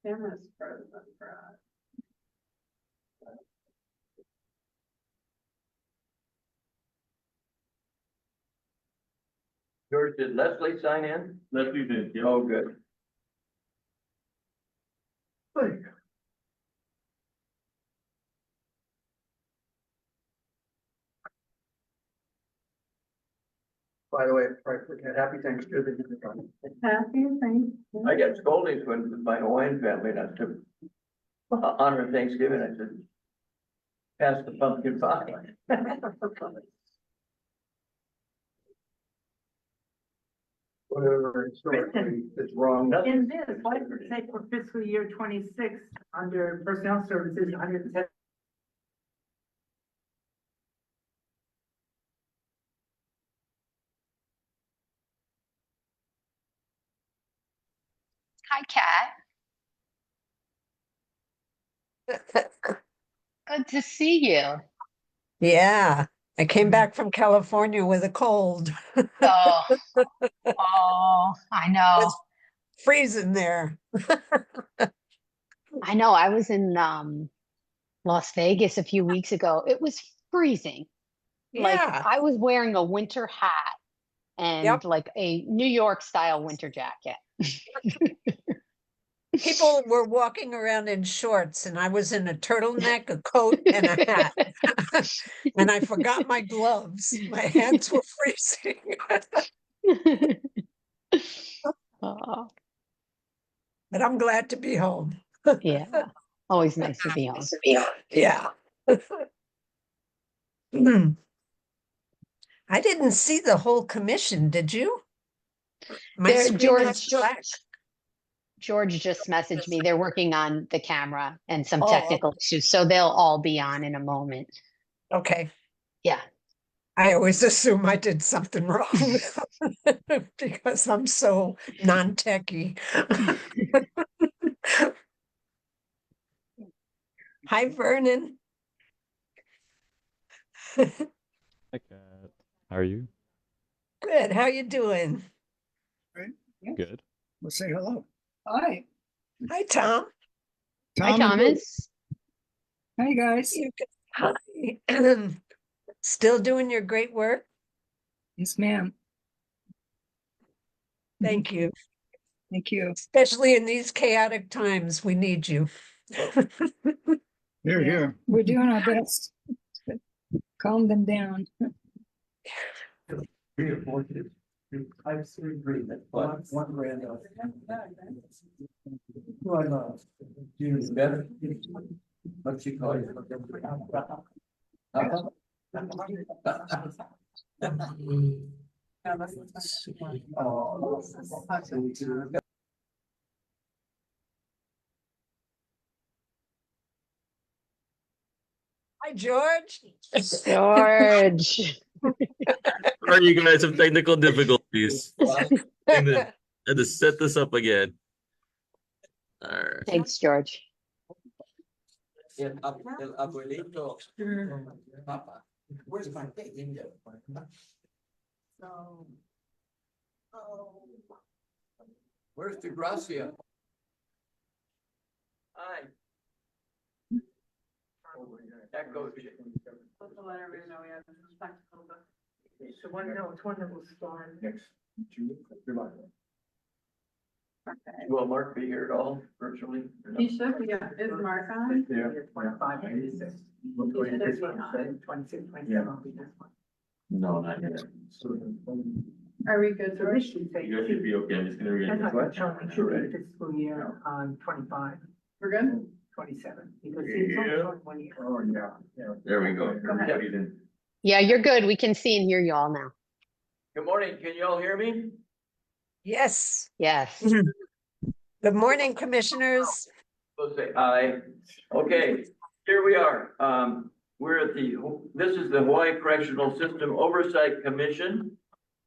Cameras frozen for us. George, did Leslie sign in? Leslie did, yeah. Oh, good. By the way, before I forget, happy Thanksgiving, everybody. Happy Thanksgiving. I get scoldings when my Hawaiian family, not to honor Thanksgiving, I said, pass the pumpkin pie. Whatever historically is wrong. In this, why did it say for fiscal year 26 under personnel services, 110? Hi, Kat. Good to see you. Yeah, I came back from California with a cold. Oh, oh, I know. It's freezing there. I know. I was in Las Vegas a few weeks ago. It was freezing. Like Yeah, I was wearing a winter hat and yep. like a New York style winter jacket. People were walking around in shorts, and I was in a turtleneck, a coat, and a hat. And I forgot my gloves. My hands were freezing. Oh, But I'm glad to be home. yeah. Always nice to be home. Yeah. I didn't see the whole commission, did you? My There, screen has black. George just messaged me. They're working on the camera and some Oh, technical issues, so they'll all be on in a moment. okay. Yeah. I always assume I did something wrong because I'm so non-techie. Hi, Vernon. Hi, Kat. How are you? Good. How you doing? Right? Yeah. Good. We'll say hello. Hi. Hi, Tom. Hi, Tom. Thomas. Hi, guys. Hi. Still doing your great work? Yes, ma'am. Thank you. Thank you. Especially in these chaotic times, we need you. Here, here. We're doing our best. Calm them down. I'm so agreement. One random. Who I love. June better. What she call you? Hi, George. George. Sorry, you guys have technical difficulties. I had to set this up again. All right. Thanks, George. El abuelito. Papa. Where's my thing? Where's the Gracia? Hi. That goes. So one, no, it's one that will start. Will Mark be here at all virtually? He should be, is Mark on? Yeah. 25, 26. 26, 27 will be this one. No, not yet. Are we good? So this should say. You guys should be okay. I'm just gonna read That's it. not showing, it should be fiscal year on 25, We're good? 27, because it's only showing 1 year. Oh, yeah. There we go. Go ahead. Debbie's in. Yeah, you're good. We can see and hear you all now. Good morning. Can you all hear me? Yes. Yes. Good morning, commissioners. We'll say aye. Okay, here we are. We're at this is the Hawaii Correctional System Oversight Commission.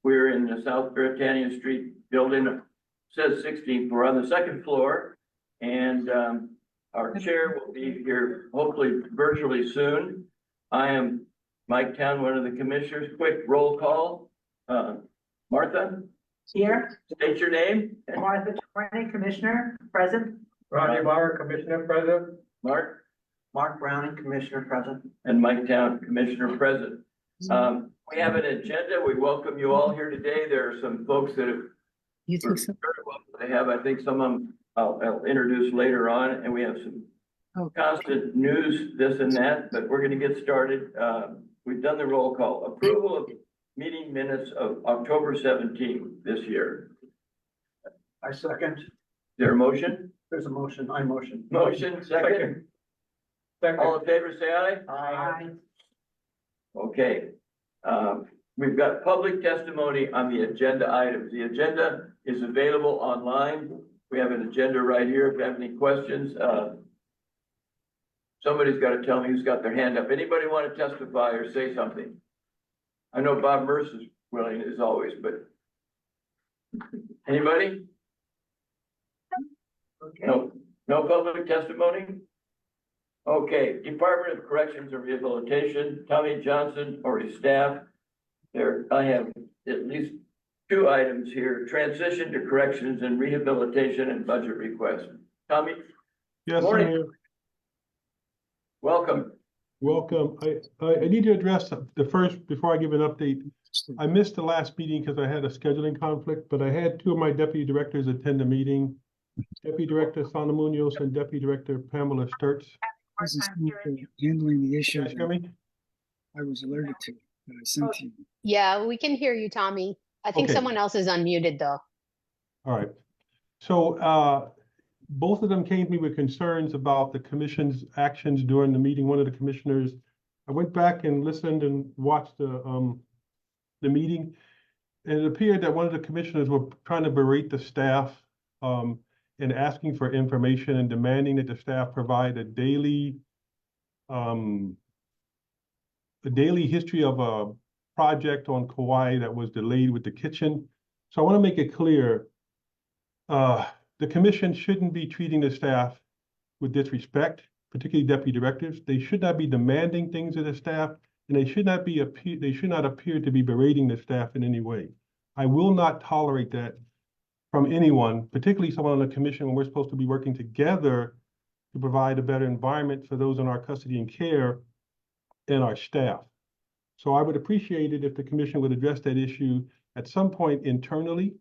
We're in the South Beretania Street building. It says 16th. We're on the second floor, and our chair will be here hopefully virtually soon. I am Mike Town, one of the commissioners. Quick roll call. Martha, Here, state your name. Martha Twain, Commissioner, present. Roger Barr, Commissioner President. Mark, Mark Browning, Commissioner President. and Mike Town, Commissioner President. We have an agenda. We welcome you all here today. There are some folks that have You think so? they have, I think some of them I'll introduce later on, and we have some Oh. constant news, this and that, but we're gonna get started. We've done the roll call. Approval of meeting minutes of October 17th this year. I second. Is there a motion? There's a motion. I motion. Motion, second. All in favor, say aye. Aye. Okay. We've got public testimony on the agenda items. The agenda is available online. We have an agenda right here. If you have any questions, somebody's got to tell me who's got their hand up. Anybody want to testify or say something? I know Bob Merce is willing as always, but anybody? No, no public testimony? Okay, Department of Corrections and Rehabilitation, Tommy Johnson or his staff. There, I have at least 2 items here, transition to corrections and rehabilitation and budget request. Tommy, Yes, Morning. Mayor. welcome. Welcome. I need to address the first, before I give an update. I missed the last meeting because I had a scheduling conflict, but I had 2 of my deputy directors attend the meeting. Deputy Director Sana Munoz and Deputy Director Pamela Sturts. This is handling the Can issues you hear me? I was alerted to that I sent to you. Yeah, we can hear you, Tommy. I think Okay. someone else is unmuted though. All right. So both of them came to me with concerns about the commission's actions during the meeting. One of the commissioners, I went back and listened and watched the meeting. And it appeared that one of the commissioners were trying to berate the staff and asking for information and demanding that the staff provide a daily history of a project on Kauai that was delayed with the kitchen. So I want to make it clear, the commission shouldn't be treating the staff with disrespect, particularly deputy directors. They should not be demanding things of the staff, and they should not appear to be berating the staff in any way. I will not tolerate that from anyone, particularly someone on the commission when we're supposed to be working together to provide a better environment for those in our custody and care and our staff. So I would appreciate it if the commission would address that issue at some point internally.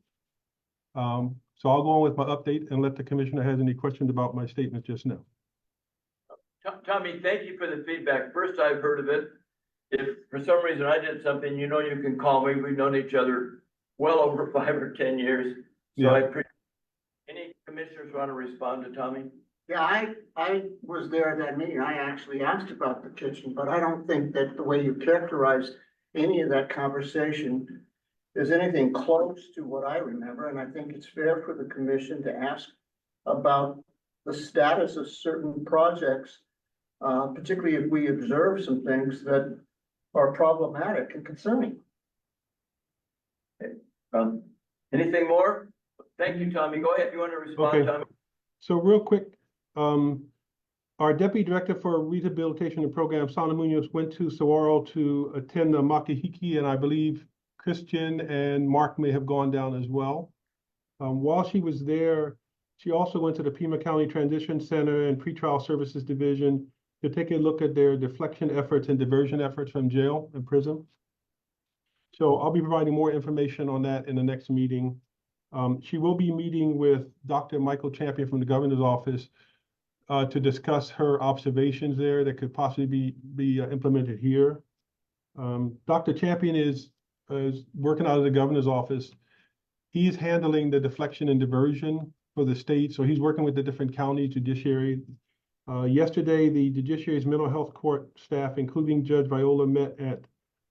So I'll go on with my update and let the commissioner has any questions about my statement just now. Tommy, thank you for the feedback. First I've heard of it. If for some reason I did something, you know, you can call me. We've known each other well over 5 or 10 years. So Yeah. I appreciate. Any commissioners want to respond to Tommy? Yeah, I was there at that meeting. I actually asked about the kitchen, but I don't think that the way you characterized any of that conversation is anything close to what I remember. And I think it's fair for the commission to ask about the status of certain projects, particularly if we observe some things that are problematic and concerning. Anything more? Thank you, Tommy. Go ahead. You want to respond, Okay. Tommy? So real quick, our deputy director for rehabilitation and program, Sana Munoz, went to Saguaro to attend the Makahiki, and I believe Christian and Mark may have gone down as well. While she was there, she also went to the Pima County Transition Center and Pretrial Services Division to take a look at their deflection efforts and diversion efforts from jail and prison. So I'll be providing more information on that in the next meeting. She will be meeting with Dr. Michael Champion from the governor's office to discuss her observations there that could possibly be implemented here. Dr. Champion is working out of the governor's office. He's handling the deflection and diversion for the state. So he's working with the different county judiciary. Yesterday, the judiciary's mental health court staff, including Judge Viola, met at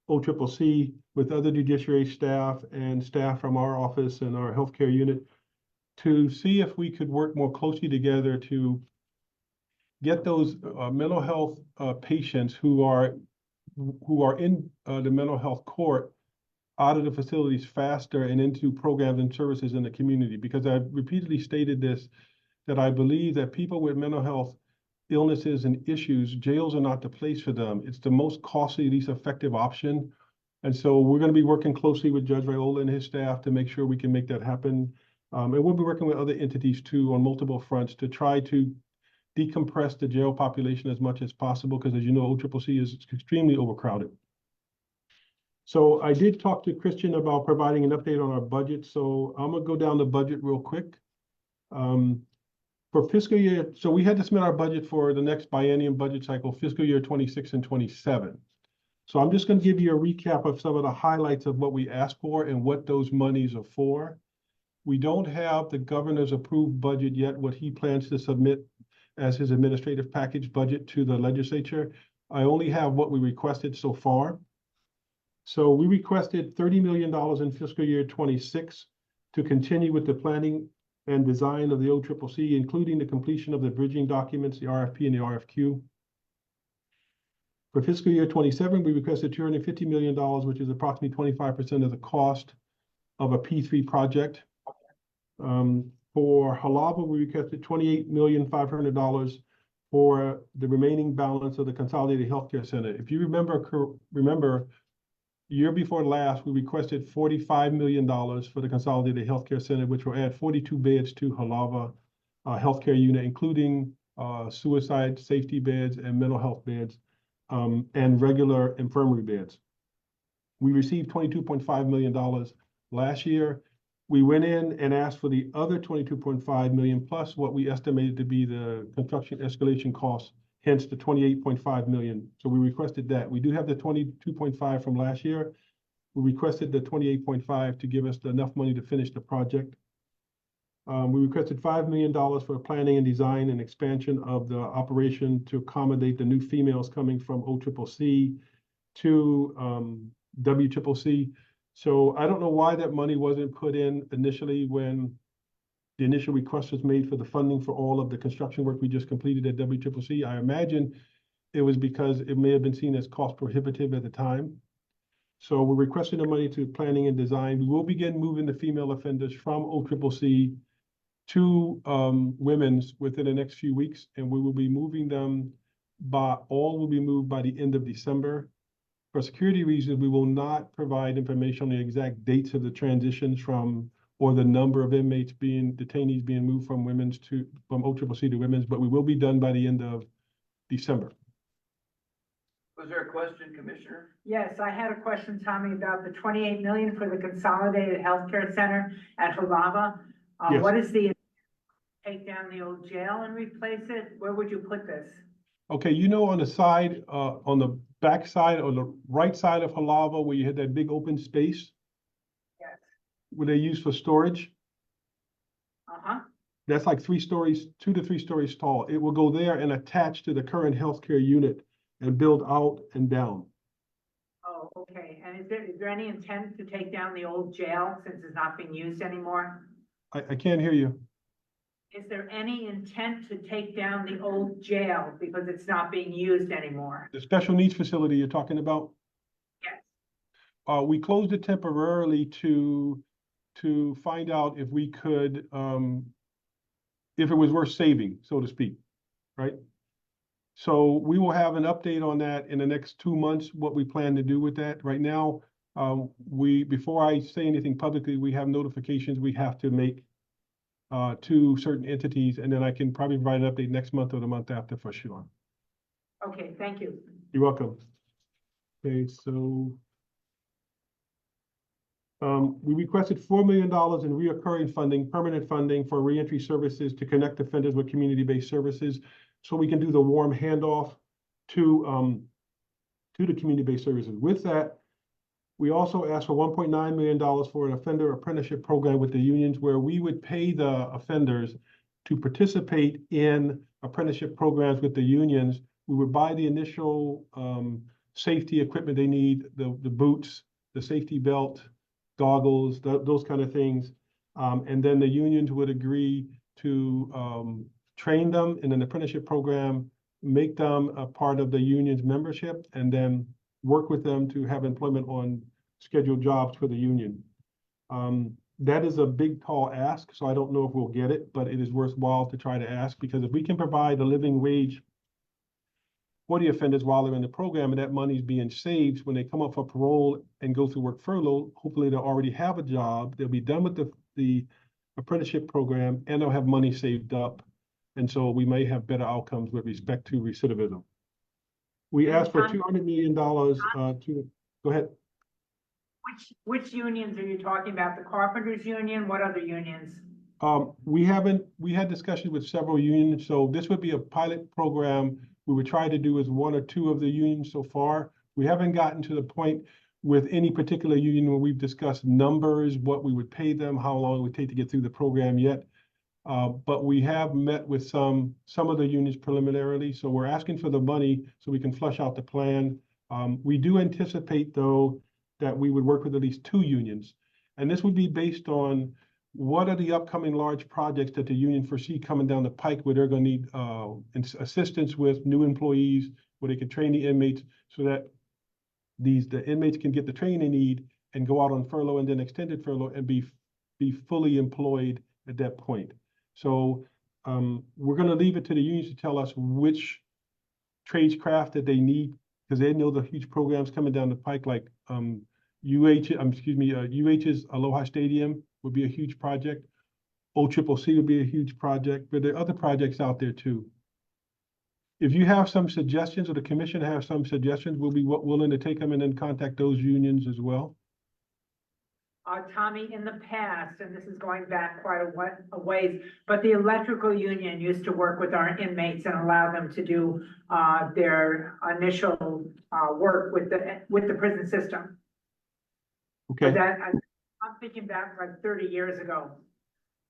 OCCC with other judiciary staff and staff from our office and our healthcare unit to see if we could work more closely together to get those mental health patients who are in the mental health court out of the facilities faster and into programs and services in the community. Because I've repeatedly stated this, that I believe that people with mental health illnesses and issues, jails are not the place for them. It's the most costly, least effective option. And so we're going to be working closely with Judge Viola and his staff to make sure we can make that happen. And we'll be working with other entities too on multiple fronts to try to decompress the jail population as much as possible, because as you know, OCCC is extremely overcrowded. So I did talk to Christian about providing an update on our budget. So I'm gonna go down the budget real quick. For fiscal year, so we had to submit our budget for the next biennium budget cycle, fiscal year 26 and 27. So I'm just gonna give you a recap of some of the highlights of what we asked for and what those monies are for. We don't have the governor's approved budget yet, what he plans to submit as his administrative package budget to the legislature. I only have what we requested so far. So we requested $30 million in fiscal year 26 to continue with the planning and design of the OCCC, including the completion of the bridging documents, the RFP and the RFQ. For fiscal year 27, we requested $250 million, which is approximately 25% of the cost of a P3 project. For Halava, we requested $28,500,000 for the remaining balance of the Consolidated Healthcare Center. If you remember, year before last, we requested $45 million for the Consolidated Healthcare Center, which will add 42 beds to Halava Healthcare Unit, including suicide safety beds and mental health beds, and regular infirmary beds. We received $22.5 million last year. We went in and asked for the other $22.5 million plus what we estimated to be the construction escalation costs, hence the $28.5 million. So we requested that. We do have the $22.5 from last year. We requested the $28.5 to give us enough money to finish the project. We requested $5 million for planning and design and expansion of the operation to accommodate the new females coming from OCCC to WCCC. So I don't know why that money wasn't put in initially when the initial request was made for the funding for all of the construction work we just completed at WCCC. I imagine it was because it may have been seen as cost prohibitive at the time. So we're requesting the money to planning and design. We will begin moving the female offenders from OCCC to women's within the next few weeks, and we will be moving them all will be moved by the end of December. For security reasons, we will not provide information on the exact dates of the transitions or the number of detainees being moved from OCCC to women's, but we will be done by the end of December. Was there a question, Commissioner? Yes, I had a question, Tommy, about the 28 million for the Consolidated Healthcare Center at Halava. Yes. What is the, take down the old jail and replace it? Where would you put this? Okay, you know, on the side, on the back side or the right side of Halava, where you had that big open space? Yes. Where they use for storage? Uh-huh. That's like 2 to 3 stories tall. It will go there and attach to the current healthcare unit and build out and down. Oh, okay. And is there any intent to take down the old jail since it's not being used anymore? I can't hear you. Is there any intent to take down the old jail because it's not being used anymore? The special needs facility you're talking about? Yes. We closed it temporarily to find out if we could, if it was worth saving, so to speak, right? So we will have an update on that in the next 2 months, what we plan to do with that. Right now, before I say anything publicly, we have notifications we have to make to certain entities, and then I can probably provide an update next month or the month after for sure. Okay, thank you. You're welcome. Okay, so we requested $4 million in reoccurring funding, permanent funding for reentry services to connect offenders with community-based services, so we can do the warm handoff to the community-based services. With that, we also asked for $1.9 million for an offender apprenticeship program with the unions, where we would pay the offenders to participate in apprenticeship programs with the unions. We would buy the initial safety equipment they need, the boots, the safety belt, goggles, those kind of things. And then the unions would agree to train them in an apprenticeship program, make them a part of the union's membership, and then work with them to have employment on scheduled jobs for the union. That is a big, tall ask, so I don't know if we'll get it, but it is worthwhile to try to ask, because if we can provide a living wage for the offenders while they're in the program, and that money is being saved when they come up for parole and go through work furlough, hopefully they'll already have a job. They'll be done with the apprenticeship program, and they'll have money saved up. And so we may have better outcomes with respect to recidivism. We asked for $200 million go ahead. Which unions are you talking about? The carpenters union? What other unions? We had discussions with several unions, so this would be a pilot program. We would try to do with one or two of the unions so far. We haven't gotten to the point with any particular union where we've discussed numbers, what we would pay them, how long it would take to get through the program yet. But we have met with some of the unions preliminarily, so we're asking for the money so we can flush out the plan. We do anticipate, though, that we would work with at least two unions. And this would be based on what are the upcoming large projects that the union foresee coming down the pike where they're going to need assistance with new employees, where they can train the inmates so that the inmates can get the training they need and go out on furlough and then extended furlough and be fully employed at that point. So we're going to leave it to the unions to tell us which tradescraft that they need, because they know the huge programs coming down the pike, like UH's Aloha Stadium would be a huge project. OCCC would be a huge project, but there are other projects out there too. If you have some suggestions, or the commission has some suggestions, we'll be willing to take them and then contact those unions as well. Tommy, in the past, and this is going back quite a ways, but the electrical union used to work with our inmates and allow them to do their initial work with the prison system. Okay. I'm thinking back like 30 years ago,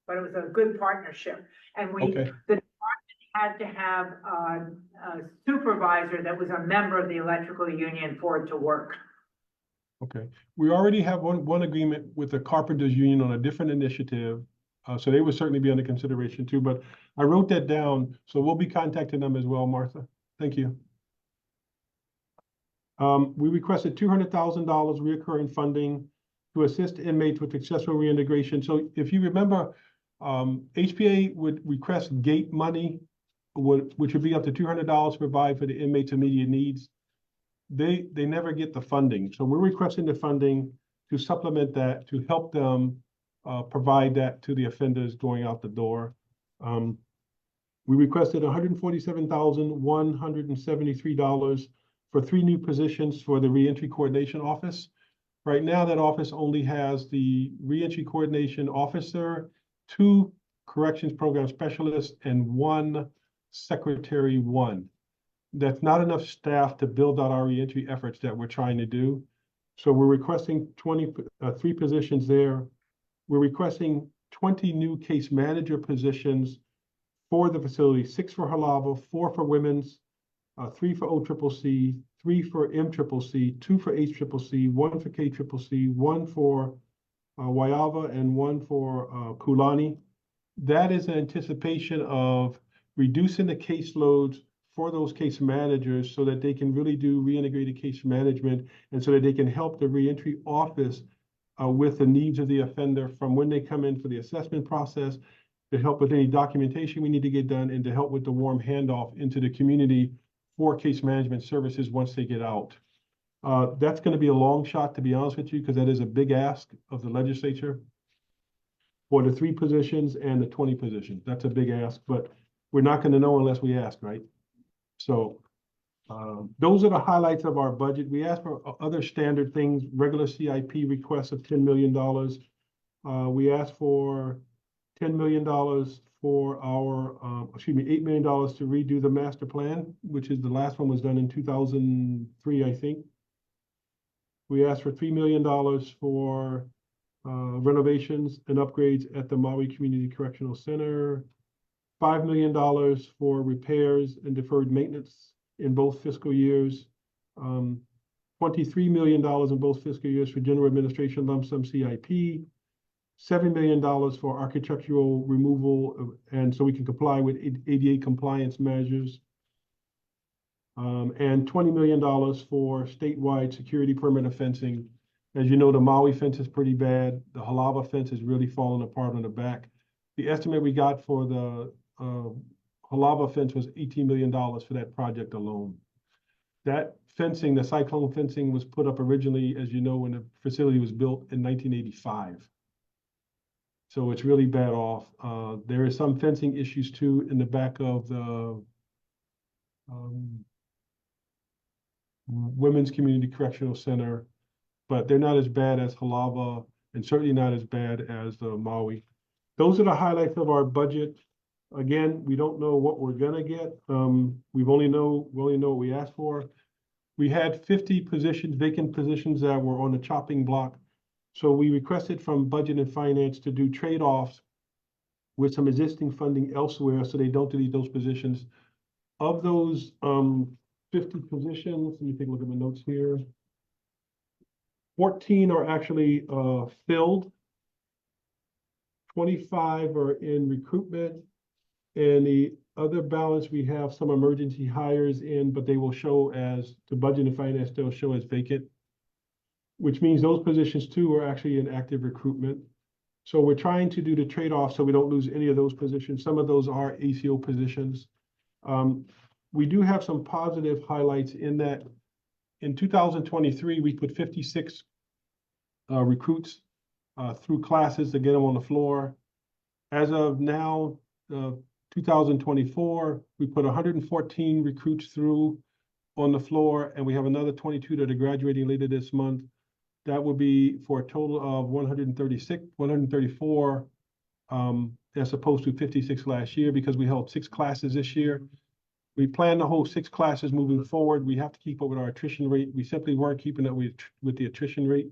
but it was a good partnership. And the department had to have a supervisor that was a member of the electrical union for it to work. Okay, we already have one agreement with the carpenters union on a different initiative, so they would certainly be under consideration too, but I wrote that down, so we'll be contacting them as well, Martha. Thank you. We requested $200,000 recurring funding to assist inmates with successful reintegration. So if you remember, HPA would request gate money, which would be up to $200 to provide for the inmates' immediate needs. They never get the funding. So we're requesting the funding to supplement that, to help them provide that to the offenders going out the door. We requested $147,173 for 3 new positions for the Reentry Coordination Office. Right now, that office only has the Reentry Coordination Officer, 2 Corrections Program Specialists, and 1 Secretary 1. That's not enough staff to build out our reentry efforts that we're trying to do. So we're requesting 3 positions there. We're requesting 20 new case manager positions for the facility, 6 for Halava, 4 for women's, 3 for OCCC, 3 for MCCC, 2 for HCCC, 1 for KCCC, 1 for Waiava, and 1 for Kulani. That is in anticipation of reducing the caseloads for those case managers so that they can really do reintegrated case management and so that they can help the reentry office with the needs of the offender from when they come in for the assessment process, to help with any documentation we need to get done, and to help with the warm handoff into the community for case management services once they get out. That's going to be a long shot, to be honest with you, because that is a big ask of the legislature for the 3 positions and the 20 positions. That's a big ask, but we're not going to know unless we ask, right? So those are the highlights of our budget. We asked for other standard things, regular CIP requests of $10 million. We asked for $10 million for our, $8 million to redo the master plan, which is the last one was done in 2003, I think. We asked for $3 million for renovations and upgrades at the Maui Community Correctional Center, $5 million for repairs and deferred maintenance in both fiscal years, $23 million in both fiscal years for general administration lump sum CIP, $7 million for architectural removal, and so we can comply with ADA compliance measures, and $20 million for statewide security perimeter fencing. As you know, the Maui fence is pretty bad. The Halava fence is really falling apart on the back. The estimate we got for the Halava fence was $18 million for that project alone. That fencing, the cyclone fencing, was put up originally, as you know, when the facility was built in 1985. So it's really bad off. There is some fencing issues too in the back of the Women's Community Correctional Center, but they're not as bad as Halava and certainly not as bad as Maui. Those are the highlights of our budget. Again, we don't know what we're gonna get. We only know what we asked for. We had 50 positions, vacant positions that were on the chopping block. So we requested from Budget and Finance to do trade-offs with some existing funding elsewhere so they don't delete those positions. Of those 50 positions, let me take a look at my notes here. 14 are actually filled. 25 are in recruitment. And the other balance, we have some emergency hires in, but they will show as, the Budget and Finance, they'll show as vacant, which means those positions too are actually in active recruitment. So we're trying to do the trade-off so we don't lose any of those positions. Some of those are ACO positions. We do have some positive highlights in that in 2023, we put 56 recruits through classes to get them on the floor. As of now, 2024, we put 114 recruits through on the floor, and we have another 22 that are graduating later this month. That would be for a total of 134, as opposed to 56 last year, because we held 6 classes this year. We plan to hold 6 classes moving forward. We have to keep up with our attrition rate. We simply weren't keeping up with the attrition rate.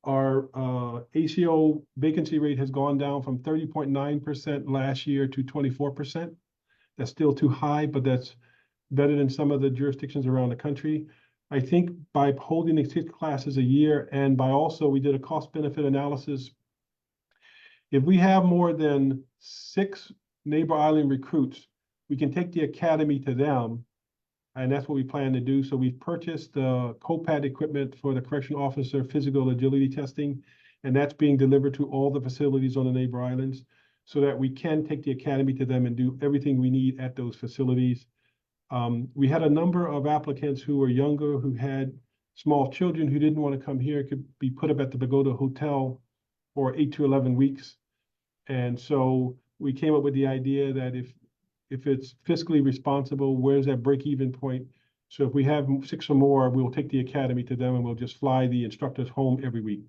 Our ACO vacancy rate has gone down from 30.9% last year to 24%. That's still too high, but that's better than some of the jurisdictions around the country. I think by holding the 6 classes a year, and by also, we did a cost benefit analysis. If we have more than 6 neighbor island recruits, we can take the academy to them, and that's what we plan to do. So we've purchased COPAD equipment for the correction officer physical agility testing, and that's being delivered to all the facilities on the neighbor islands so that we can take the academy to them and do everything we need at those facilities. We had a number of applicants who were younger, who had small children who didn't want to come here, could be put up at the Pagoda Hotel for 8 to 11 weeks. And so we came up with the idea that if it's fiscally responsible, where's that break-even point? So if we have 6 or more, we'll take the academy to them and we'll just fly the instructors home every week.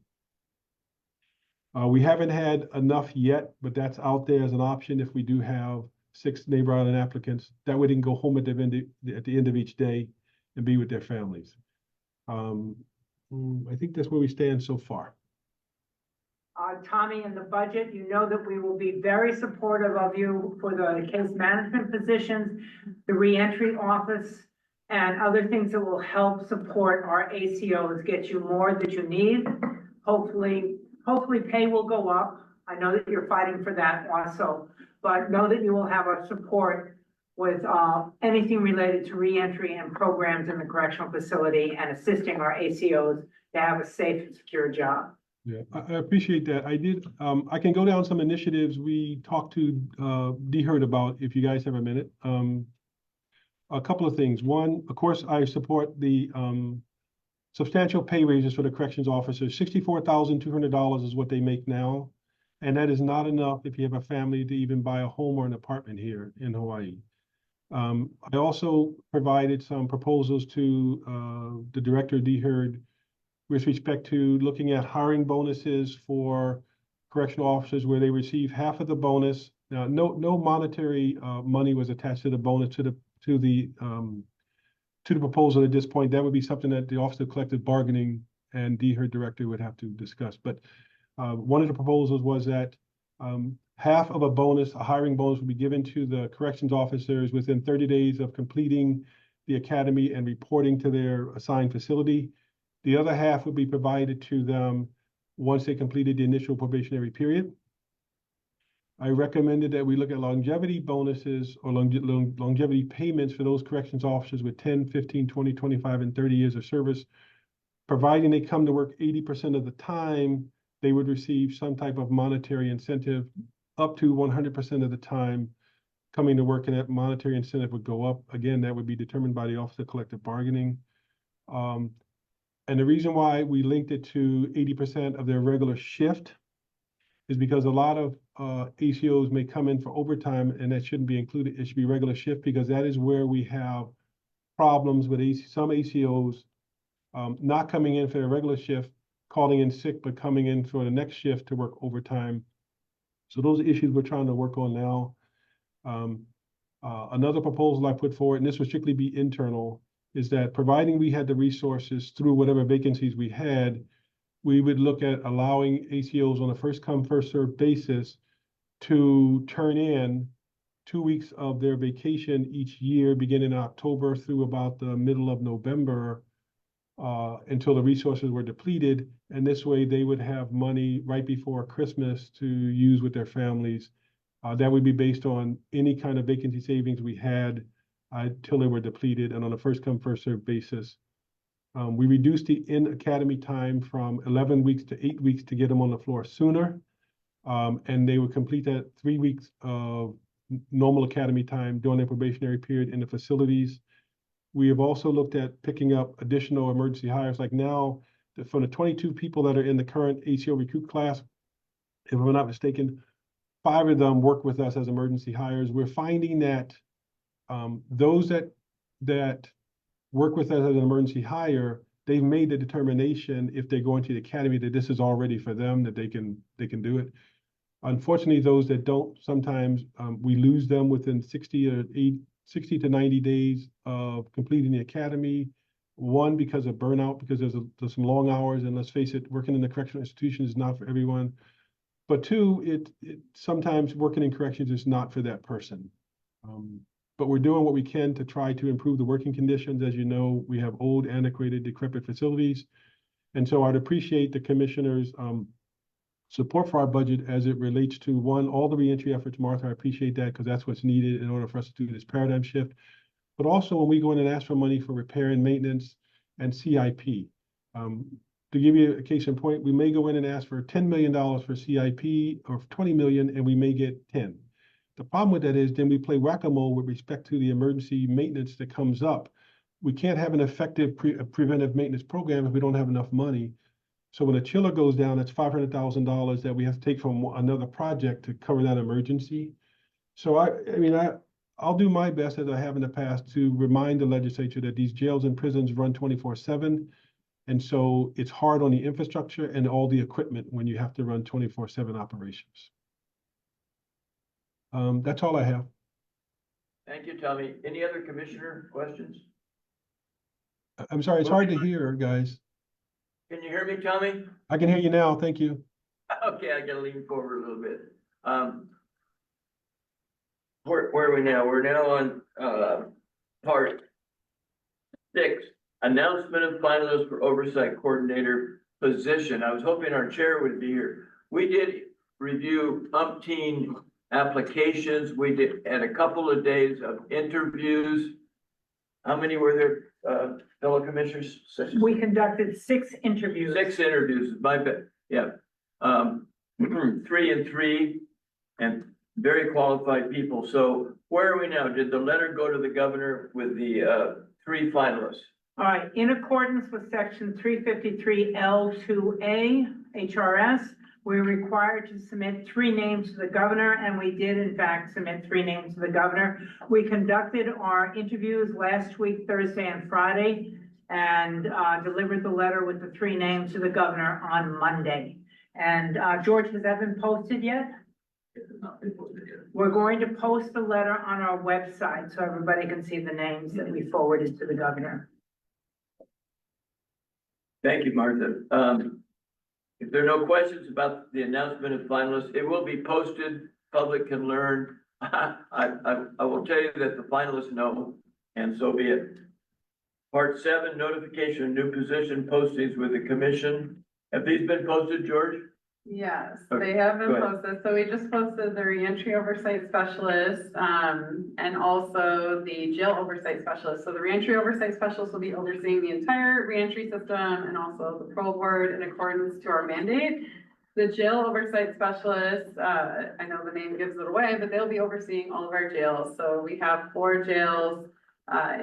We haven't had enough yet, but that's out there as an option if we do have 6 neighbor island applicants. That way they can go home at the end of each day and be with their families. I think that's where we stand so far. Tommy, in the budget, you know that we will be very supportive of you for the case management positions, the reentry office, and other things that will help support our ACOs, get you more that you need. Hopefully pay will go up. I know that you're fighting for that also, but know that you will have our support with anything related to reentry and programs in the correctional facility and assisting our ACOs to have a safe and secure job. Yeah, I appreciate that. I can go down some initiatives we talked to DHERD about if you guys have a minute. A couple of things. One, of course, I support the substantial pay raises for the corrections officers. $64,200 is what they make now. And that is not enough if you have a family to even buy a home or an apartment here in Hawaii. I also provided some proposals to the director of DHERD with respect to looking at hiring bonuses for correctional officers where they receive half of the bonus. Now, no monetary money was attached to the bonus to the proposal at this point. That would be something that the Office of Collective Bargaining and DHERD director would have to discuss. But one of the proposals was that half of a hiring bonus would be given to the corrections officers within 30 days of completing the academy and reporting to their assigned facility. The other half would be provided to them once they completed the initial probationary period. I recommended that we look at longevity bonuses or longevity payments for those corrections officers with 10, 15, 20, 25, and 30 years of service. Providing they come to work 80% of the time, they would receive some type of monetary incentive up to 100% of the time coming to work, and that monetary incentive would go up. Again, that would be determined by the Office of Collective Bargaining. And the reason why we linked it to 80% of their regular shift is because a lot of ACOs may come in for overtime, and that shouldn't be included. It should be regular shift, because that is where we have problems with some ACOs not coming in for their regular shift, calling in sick, but coming in for the next shift to work overtime. So those are issues we're trying to work on now. Another proposal I put forward, and this would strictly be internal, is that providing we had the resources through whatever vacancies we had, we would look at allowing ACOs on a first come, first served basis to turn in 2 weeks of their vacation each year, beginning in October through about the middle of November, until the resources were depleted. And this way they would have money right before Christmas to use with their families. That would be based on any kind of vacancy savings we had till they were depleted, and on a first come, first served basis. We reduced the in-academy time from 11 weeks to 8 weeks to get them on the floor sooner. And they would complete that 3 weeks of normal academy time during their probationary period in the facilities. We have also looked at picking up additional emergency hires. Like now, from the 22 people that are in the current ACO recruit class, if I'm not mistaken, 5 of them work with us as emergency hires. We're finding that those that work with us as an emergency hire, they've made the determination, if they go into the academy, that this is already for them, that they can do it. Unfortunately, those that don't, sometimes we lose them within 60 to 90 days of completing the academy. One, because of burnout, because there's some long hours, and let's face it, working in the correctional institution is not for everyone. But two, it sometimes working in corrections is not for that person. But we're doing what we can to try to improve the working conditions. As you know, we have old, antiquated, decrepit facilities. And so I'd appreciate the commissioner's support for our budget as it relates to, one, all the reentry efforts. Martha, I appreciate that, because that's what's needed in order for us to do this paradigm shift. But also when we go in and ask for money for repair and maintenance and CIP. To give you a case in point, we may go in and ask for $10 million for CIP, or 20 million, and we may get 10. The problem with that is then we play whack-a-mole with respect to the emergency maintenance that comes up. We can't have an effective preventive maintenance program if we don't have enough money. So when a chiller goes down, that's $500,000 that we have to take from another project to cover that emergency. So I'll do my best, as I have in the past, to remind the legislature that these jails and prisons run 24/7. And so it's hard on the infrastructure and all the equipment when you have to run 24/7 operations. That's all I have. Thank you, Tommy. Any other commissioner questions? I'm sorry, it's hard to hear, guys. Can you hear me, Tommy? I can hear you now, thank you. Okay, I gotta lean forward a little bit. Where are we now? We're now on part 6, announcement of finalists for oversight coordinator position. I was hoping our chair would be here. We did review umpteen applications. We had a couple of days of interviews. How many were there, fellow commissioners? We conducted 6 interviews. 6 interviews, my bad, yeah. 3 and 3, and very qualified people. So where are we now? Did the letter go to the governor with the 3 finalists? All right, in accordance with section 353 L2A HRS, we're required to submit 3 names to the governor, and we did in fact submit 3 names to the governor. We conducted our interviews last week, Thursday and Friday, and delivered the letter with the 3 names to the governor on Monday. And George, has that been posted yet? We're going to post the letter on our website so everybody can see the names that we forwarded to the governor. Thank you, Martha. If there are no questions about the announcement of finalists, it will be posted. Public can learn. I will tell you that the finalists know, and so be it. Part 7, notification of new position postings with the commission. Have these been posted, George? Yes, Okay, they have been go ahead. posted. So we just posted the reentry oversight specialist, and also the jail oversight specialist. So the reentry oversight specialist will be overseeing the entire reentry system and also the parole board in accordance to our mandate. The jail oversight specialist, I know the name gives it away, but they'll be overseeing all of our jails. So we have 4 jails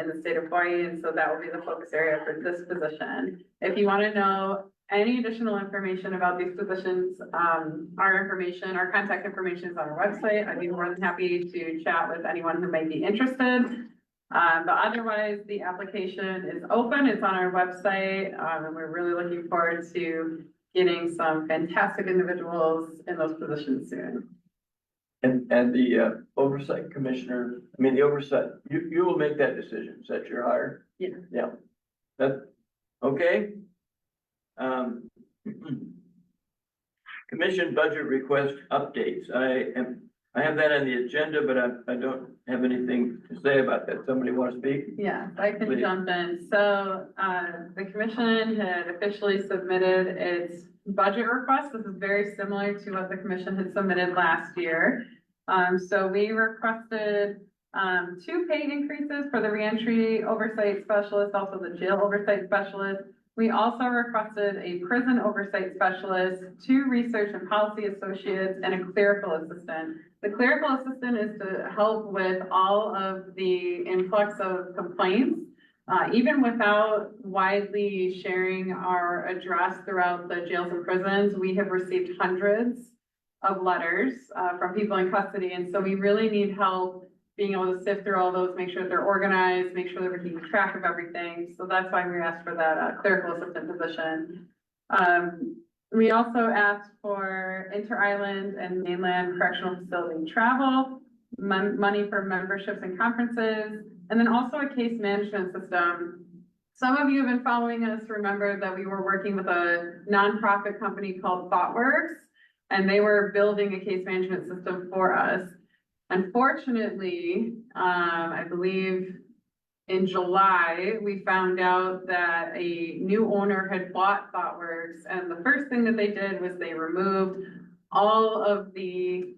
in the state of Hawaii, and so that will be the focus area for this position. If you want to know any additional information about these positions, our contact information is on our website. I'd be more than happy to chat with anyone who might be interested. But otherwise, the application is open, it's on our website, and we're really looking forward to getting some fantastic individuals in those positions soon. And the oversight commissioner, the oversight, you will make that decision, is that your hire? Yeah. Yeah. That, okay? Commission budget request updates. I have that on the agenda, but I don't have anything to say about that. Somebody want to speak? Yeah, I can Please. jump in. So, the commission had officially submitted its budget request. This is very similar to what the commission had submitted last year. So we requested, 2 pay increases for the reentry oversight specialist, also the jail oversight specialist. We also requested a prison oversight specialist, 2 research and policy associates, and a clerical assistant. The clerical assistant is to help with all of the influx of complaints. Even without widely sharing our address throughout the jails and prisons, we have received hundreds of letters from people in custody. And so we really need help being able to sift through all those, make sure that they're organized, make sure that we're keeping track of everything. So that's why we asked for that clerical assistant position. We also asked for inter-island and mainland correctional facility travel, money for memberships and conferences, and then also a case management system. Some of you have been following us, remember that we were working with a nonprofit company called ThoughtWorks, and they were building a case management system for us. Unfortunately, I believe in July, we found out that a new owner had bought ThoughtWorks, and the first thing that they did was they removed all of the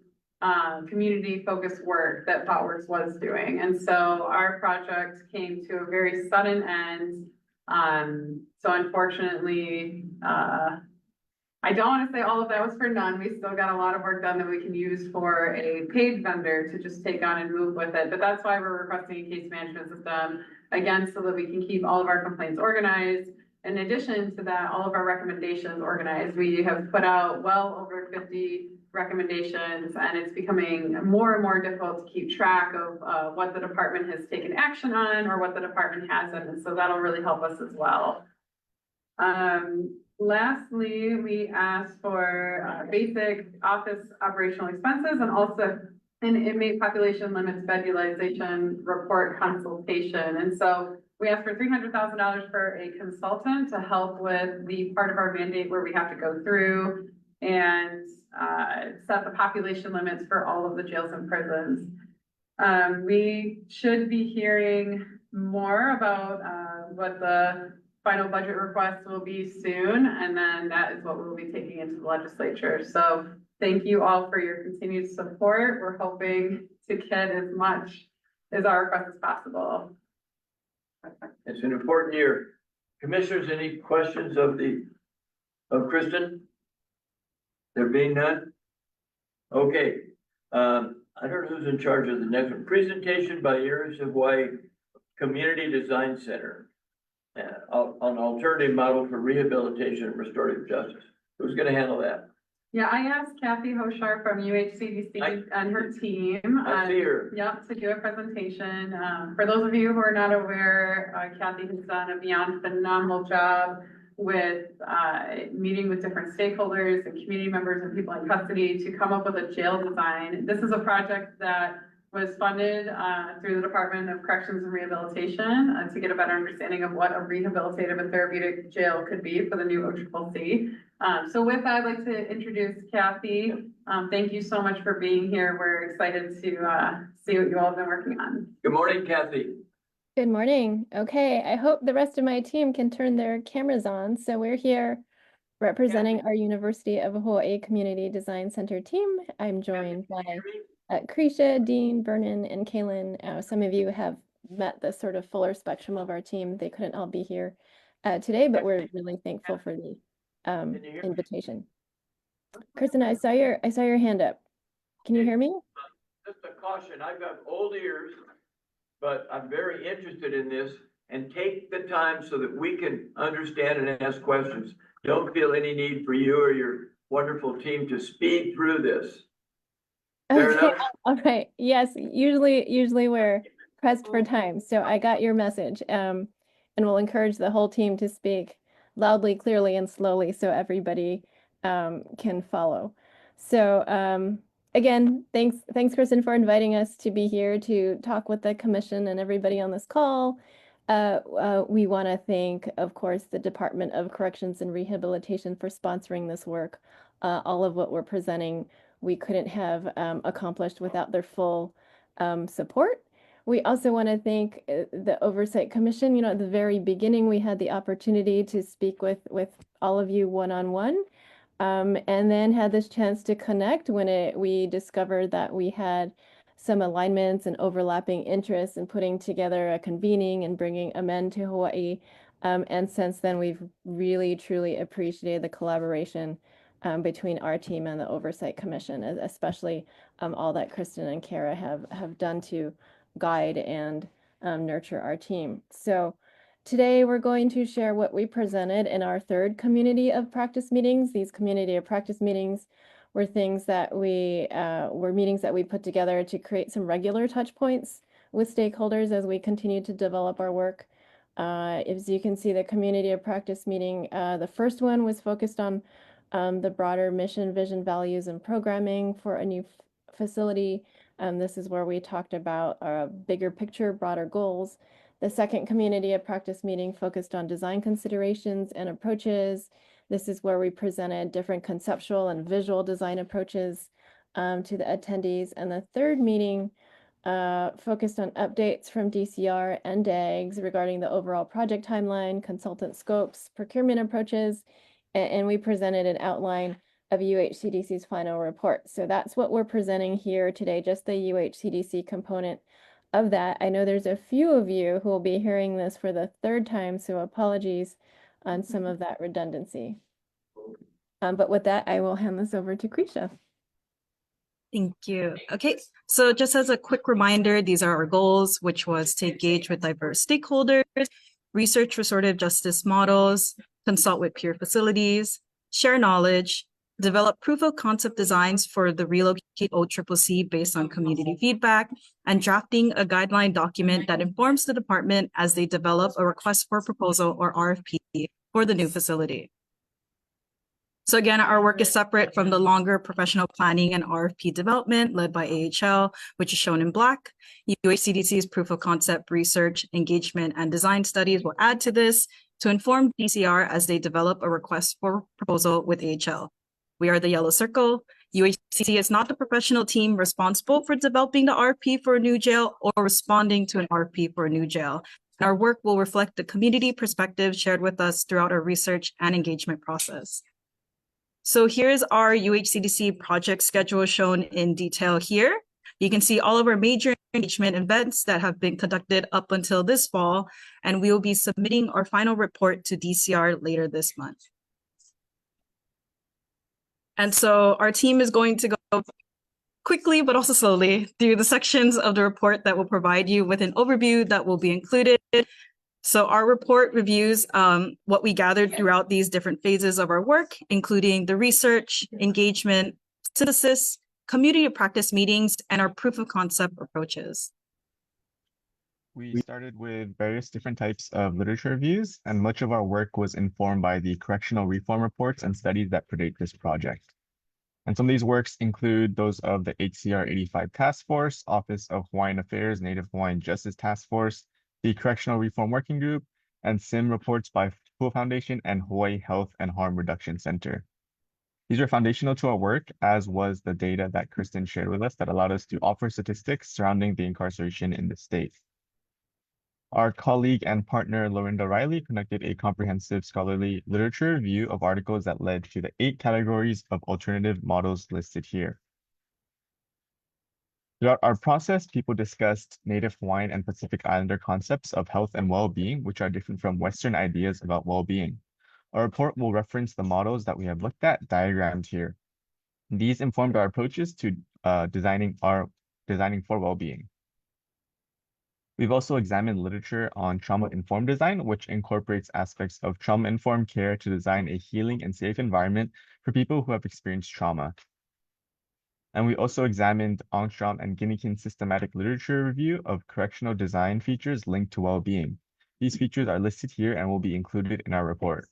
community-focused work that ThoughtWorks was doing. And so our project came to a very sudden end. So unfortunately, I don't want to say all of that was for none. We still got a lot of work done that we can use for a paid vendor to just take on and move with it. But that's why we're requesting a case management system, again, so that we can keep all of our complaints organized. In addition to that, all of our recommendations organized. We have put out well over 50 recommendations, and it's becoming more and more difficult to keep track of what the department has taken action on or what the department hasn't. And so that'll really help us as well. Lastly, we asked for basic office operational expenses and also an inmate population limits bed utilization report consultation. And so we asked for $300,000 for a consultant to help with the part of our mandate where we have to go through and set the population limits for all of the jails and prisons. We should be hearing more about what the final budget request will be soon, and then that is what we'll be taking into the legislature. So thank you all for your continued support. We're hoping to get as much as our request as possible. It's an important year. Commissioners, any questions of Kristen? There being none? Okay, I don't know who's in charge of the next one. Presentation by University of Hawaii Community Design Center. An alternative model for rehabilitation and restorative justice. Who's gonna handle that? Yeah, I asked Kathy Hoshar from UHCDC and her team. I see her. Yep, to do a presentation. For those of you who are not aware, Kathy has done a beyond phenomenal job with meeting with different stakeholders and community members and people in custody to come up with a jail design. This is a project that was funded through the Department of Corrections and Rehabilitation to get a better understanding of what a rehabilitative and therapeutic jail could be for the new OCCC. So with that, I'd like to introduce Kathy. Thank you so much for being here. We're excited to see what you all have been working on. Good morning, Kathy. Good morning. Okay, I hope the rest of my team can turn their cameras on. So we're here representing our University of Hawaii Community Design Center team. I'm joined by Krisha, Dean, Vernon, and Kaylin. Some of you have met the sort of fuller spectrum of our team. They couldn't all be here today, but we're really thankful for the invitation. Kristen, I saw your hand up. Can you hear me? Just a caution, I've got old ears but I'm very interested in this, and take the time so that we can understand and ask questions. Don't feel any need for you or your wonderful team to speed through this. Fair Okay, enough? all right. Yes, usually we're pressed for time, so I got your message. And we'll encourage the whole team to speak loudly, clearly, and slowly so everybody can follow. So again, thanks, Kristen, for inviting us to be here to talk with the commission and everybody on this call. We want to thank, of course, the Department of Corrections and Rehabilitation for sponsoring this work. All of what we're presenting we couldn't have accomplished without their full support. We also want to thank the Oversight Commission. You know, at the very beginning, we had the opportunity to speak with all of you one-on-one, and then had this chance to connect when we discovered that we had some alignments and overlapping interests in putting together a convening and bringing AMEN to Hawaii. And since then, we've really, truly appreciated the collaboration between our team and the Oversight Commission, especially all that Kristen and Kara have done to guide and nurture our team. So today we're going to share what we presented in our third community of practice meetings. These community of practice meetings were things that were meetings that we put together to create some regular touch points with stakeholders as we continue to develop our work. As you can see, the community of practice meeting, the first one was focused on the broader mission, vision, values, and programming for a new facility. This is where we talked about our bigger picture, broader goals. The second community of practice meeting focused on design considerations and approaches. This is where we presented different conceptual and visual design approaches to the attendees. And the third meeting focused on updates from DCR and DAGs regarding the overall project timeline, consultant scopes, procurement approaches, and we presented an outline of UHCDC's final report. So that's what we're presenting here today, just the UHCDC component of that. I know there's a few of you who will be hearing this for the third time, so apologies on some of that redundancy. But with that, I will hand this over to Krisha. Thank you. Okay, so just as a quick reminder, these are our goals, which was to engage with diverse stakeholders, research restorative justice models, consult with peer facilities, share knowledge, develop proof of concept designs for the relocate OCCC based on community feedback, and drafting a guideline document that informs the department as they develop a request for proposal or RFP for the new facility. So again, our work is separate from the longer professional planning and RFP development led by AHL, which is shown in black. UHCDC's proof of concept research, engagement, and design studies will add to this to inform DCR as they develop a request for proposal with AHL. We are the yellow circle. UHCDC is not the professional team responsible for developing the RFP for a new jail or responding to an RFP for a new jail. Our work will reflect the community perspective shared with us throughout our research and engagement process. So here's our UHCDC project schedule shown in detail here. You can see all of our major engagement events that have been conducted up until this fall, and we will be submitting our final report to DCR later this month. And so our team is going to go quickly, but also slowly through the sections of the report that will provide you with an overview that will be included. So our report reviews what we gathered throughout these different phases of our work, including the research, engagement, synthesis, community of practice meetings, and our proof of concept approaches. We started with various different types of literature reviews, and much of our work was informed by the correctional reform reports and studies that predate this project. And some of these works include those of the HCR 85 Task Force, Office of Hawaiian Affairs, Native Hawaiian Justice Task Force, the Correctional Reform Working Group, and SIM reports by Full Foundation and Hawaii Health and Harm Reduction Center. These are foundational to our work, as was the data that Kristen shared with us that allowed us to offer statistics surrounding the incarceration in the state. Our colleague and partner, Lorinda Riley, conducted a comprehensive scholarly literature review of articles that led to the 8 categories of alternative models listed here. Throughout our process, people discussed Native Hawaiian and Pacific Islander concepts of health and well-being, which are different from Western ideas about well-being. Our report will reference the models that we have looked at, diagrammed here. These informed our approaches to designing for well-being. We've also examined literature on trauma-informed design, which incorporates aspects of trauma-informed care to design a healing and safe environment for people who have experienced trauma. And we also examined Angstrom and Ginnikin's systematic literature review of correctional design features linked to well-being. These features are listed here and will be included in our report.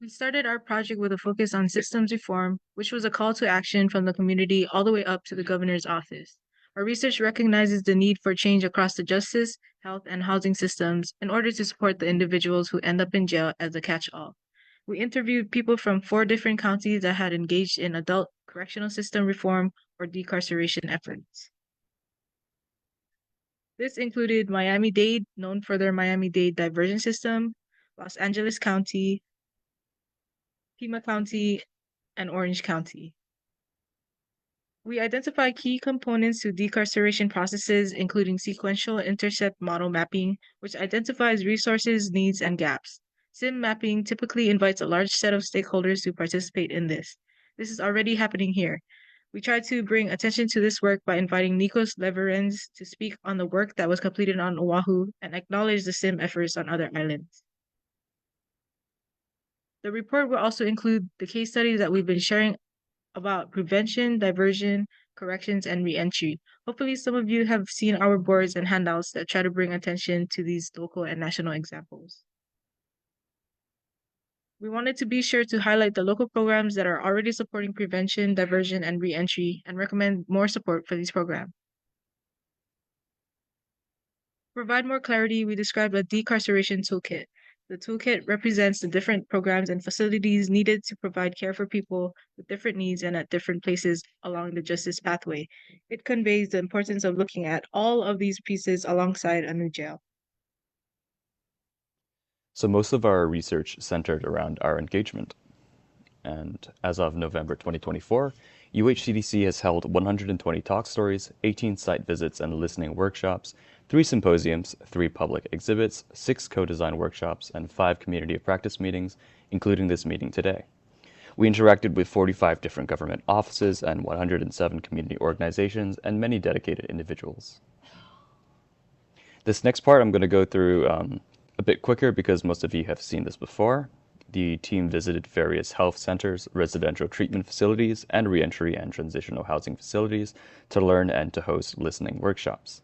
We started our project with a focus on systems reform, which was a call to action from the community all the way up to the governor's office. Our research recognizes the need for change across the justice, health, and housing systems in order to support the individuals who end up in jail as a catch-all. We interviewed people from 4 different counties that had engaged in adult correctional system reform or decarceration efforts. This included Miami-Dade, known for their Miami-Dade diversion system, Los Angeles County, Pima County, and Orange County. We identify key components to decarceration processes, including sequential intercept model mapping, which identifies resources, needs, and gaps. SIM mapping typically invites a large set of stakeholders to participate in this. This is already happening here. We tried to bring attention to this work by inviting Nikos Leverens to speak on the work that was completed on Oahu and acknowledge the SIM efforts on other islands. The report will also include the case studies that we've been sharing about prevention, diversion, corrections, and reentry. Hopefully, some of you have seen our boards and handouts that try to bring attention to these local and national examples. We wanted to be sure to highlight the local programs that are already supporting prevention, diversion, and reentry, and recommend more support for these programs. To provide more clarity, we described a decarceration toolkit. The toolkit represents the different programs and facilities needed to provide care for people with different needs and at different places along the justice pathway. It conveys the importance of looking at all of these pieces alongside a new jail. So most of our research centered around our engagement. And as of November 2024, UHCDC has held 120 talk stories, 18 site visits and listening workshops, 3 symposiums, 3 public exhibits, 6 co-design workshops, and 5 community of practice meetings, including this meeting today. We interacted with 45 different government offices and 107 community organizations and many dedicated individuals. This next part I'm going to go through a bit quicker because most of you have seen this before. The team visited various health centers, residential treatment facilities, and reentry and transitional housing facilities to learn and to host listening workshops.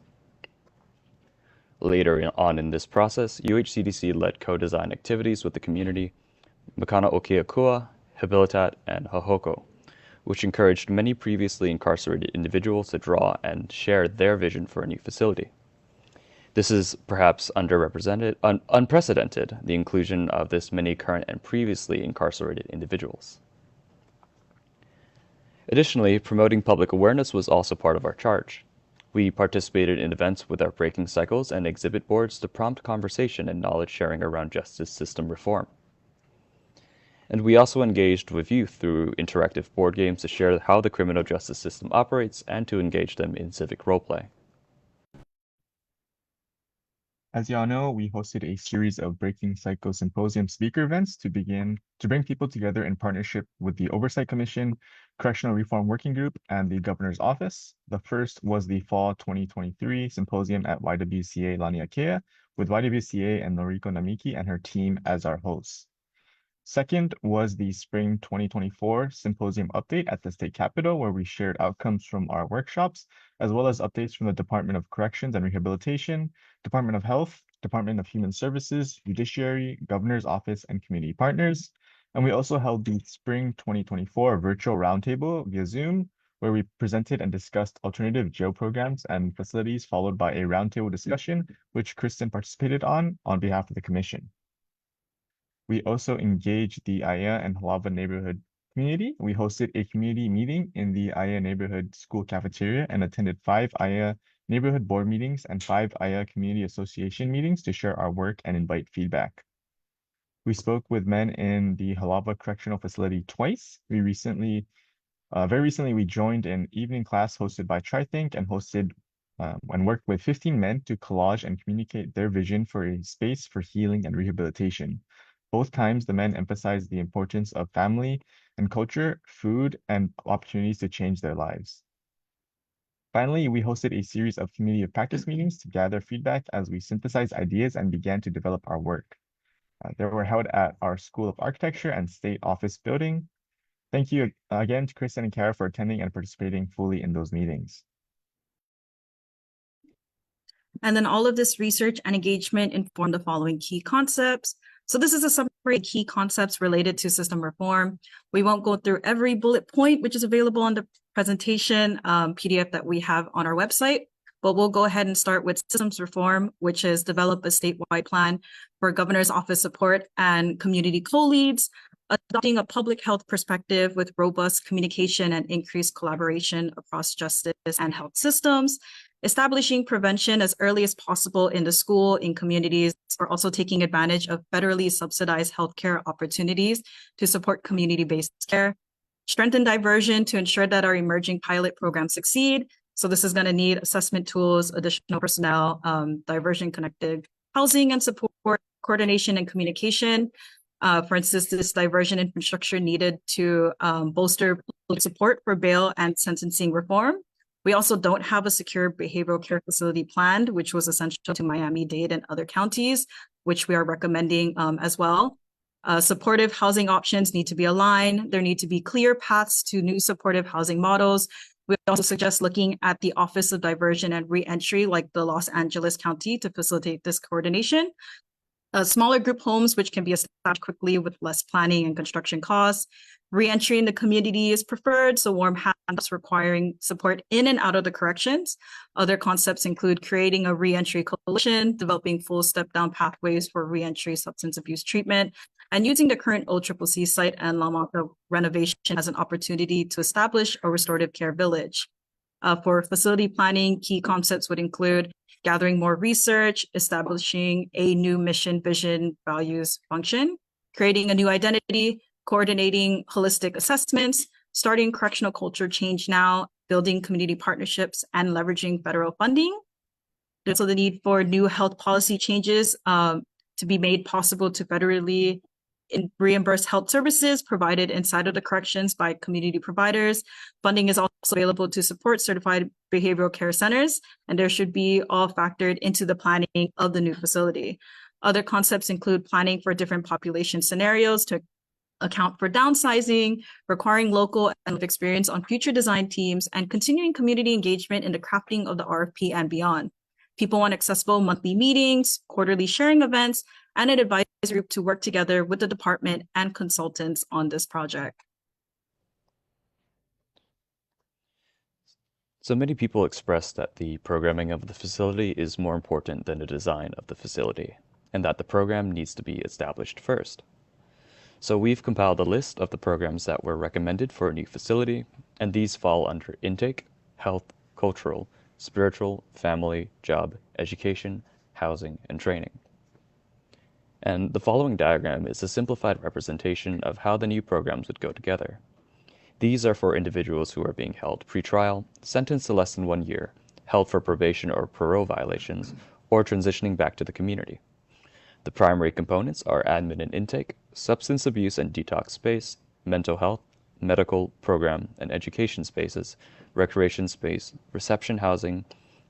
Later on in this process, UHCDC led co-design activities with the community, Makana Okeakua, Habilitat, and Hahoko, which encouraged many previously incarcerated individuals to draw and share their vision for a new facility. This is perhaps unprecedented, the inclusion of this many current and previously incarcerated individuals. Additionally, promoting public awareness was also part of our charge. We participated in events with our breaking cycles and exhibit boards to prompt conversation and knowledge sharing around justice system reform. And we also engaged with youth through interactive board games to share how the criminal justice system operates and to engage them in civic roleplay. As y'all know, we hosted a series of Breaking Cycle Symposium speaker events to bring people together in partnership with the Oversight Commission, Correctional Reform Working Group, and the Governor's Office. The first was the Fall 2023 Symposium at YWCA Laniakea, with YWCA and Noriko Namiki and her team as our hosts. Second was the Spring 2024 Symposium update at the State Capitol, where we shared outcomes from our workshops, as well as updates from the Department of Corrections and Rehabilitation, Department of Health, Department of Human Services, Judiciary, Governor's Office, and community partners. And we also held the Spring 2024 Virtual Roundtable via Zoom, where we presented and discussed alternative jail programs and facilities, followed by a roundtable discussion, which Kristen participated on behalf of the Commission. We also engaged the Aya and Halava neighborhood community. We hosted a community meeting in the Aya neighborhood school cafeteria and attended 5 Aya neighborhood board meetings and 5 Aya community association meetings to share our work and invite feedback. We spoke with men in the Halava Correctional Facility twice. Very recently, we joined an evening class hosted by TriThink and worked with 15 men to collage and communicate their vision for a space for healing and rehabilitation. Both times, the men emphasized the importance of family and culture, food, and opportunities to change their lives. Finally, we hosted a series of community of practice meetings to gather feedback as we synthesized ideas and began to develop our work. They were held at our School of Architecture and State Office building. Thank you again to Kristen and Kara for attending and participating fully in those meetings. And then all of this research and engagement informed the following key concepts. So this is a summary of key concepts related to system reform. We won't go through every bullet point, which is available on the presentation PDF that we have on our website, but we'll go ahead and start with systems reform, which is develop a statewide plan for governor's office support and community co-leads, adopting a public health perspective with robust communication and increased collaboration across justice and health systems, establishing prevention as early as possible in the school, in communities, or also taking advantage of federally subsidized healthcare opportunities to support community-based care, strengthen diversion to ensure that our emerging pilot programs succeed. So this is going to need assessment tools, additional personnel, diversion connected housing and support, coordination and communication. For instance, this diversion infrastructure needed to bolster support for bail and sentencing reform. We also don't have a secure behavioral care facility planned, which was essential to Miami-Dade and other counties, which we are recommending as well. Supportive housing options need to be aligned. There need to be clear paths to new supportive housing models. We also suggest looking at the Office of Diversion and Reentry, like the Los Angeles County, to facilitate this coordination. Smaller group homes, which can be established quickly with less planning and construction costs. Reentry in the community is preferred, so warm hands requiring support in and out of the corrections. Other concepts include creating a reentry coalition, developing full step-down pathways for reentry substance abuse treatment, and using the current OCCC site and La Mata renovation as an opportunity to establish a restorative care village. For facility planning, key concepts would include gathering more research, establishing a new mission, vision, values, function, creating a new identity, coordinating holistic assessments, starting correctional culture change now, building community partnerships, and leveraging federal funding. There's also the need for new health policy changes to be made possible to federally reimburse health services provided inside of the corrections by community providers. Funding is also available to support certified behavioral care centers, and there should be all factored into the planning of the new facility. Other concepts include planning for different population scenarios to account for downsizing, requiring local and experience on future design teams, and continuing community engagement in the crafting of the RFP and beyond. People want accessible monthly meetings, quarterly sharing events, and an advisory group to work together with the department and consultants on this project. So many people express that the programming of the facility is more important than the design of the facility, and that the program needs to be established first. So we've compiled a list of the programs that were recommended for a new facility, and these fall under intake, health, cultural, spiritual, family, job, education, housing, and training. And the following diagram is a simplified representation of how the new programs would go together. These are for individuals who are being held pre-trial, sentenced to less than 1 year, held for probation or parole violations, or transitioning back to the community. The primary components are admin and intake, substance abuse and detox space, mental health, medical, program, and education spaces, recreation space, reception housing,